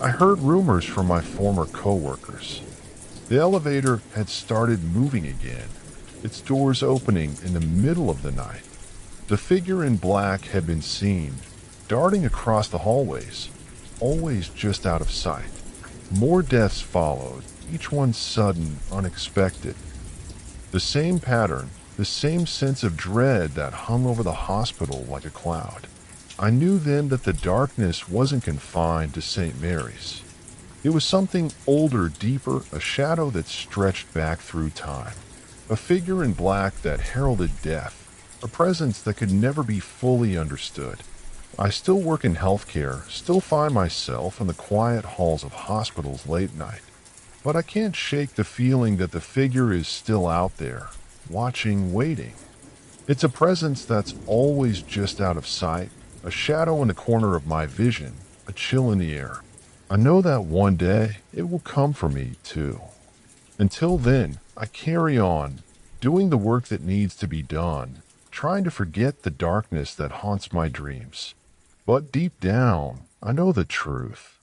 I heard rumors from my former coworkers. The elevator had started moving again, its doors opening in the middle of the night. The figure in black had been seen, darting across the hallways, always just out of sight. More deaths followed, each one sudden, unexpected. The same pattern, the same sense of dread that hung over the hospital like a cloud. I knew then that the darkness wasn't confined to St. Mary's. It was something older, deeper, a shadow that stretched back through time. A figure in black that heralded death, a presence that could never be fully understood. I still work in healthcare, still find myself in the quiet halls of hospitals late night. But I can't shake the feeling that the figure is still out there, watching, waiting. It's a presence that's always just out of sight, a shadow in the corner of my vision, a chill in the air. I know that one day it will come for me too. Until then, I carry on, doing the work that needs to be done, trying to forget the darkness that haunts my dreams. But deep down, I know the truth.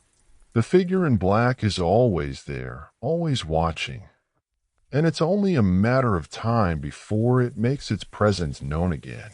The figure in black is always there, always watching. And it's only a matter of time before it makes its presence known again.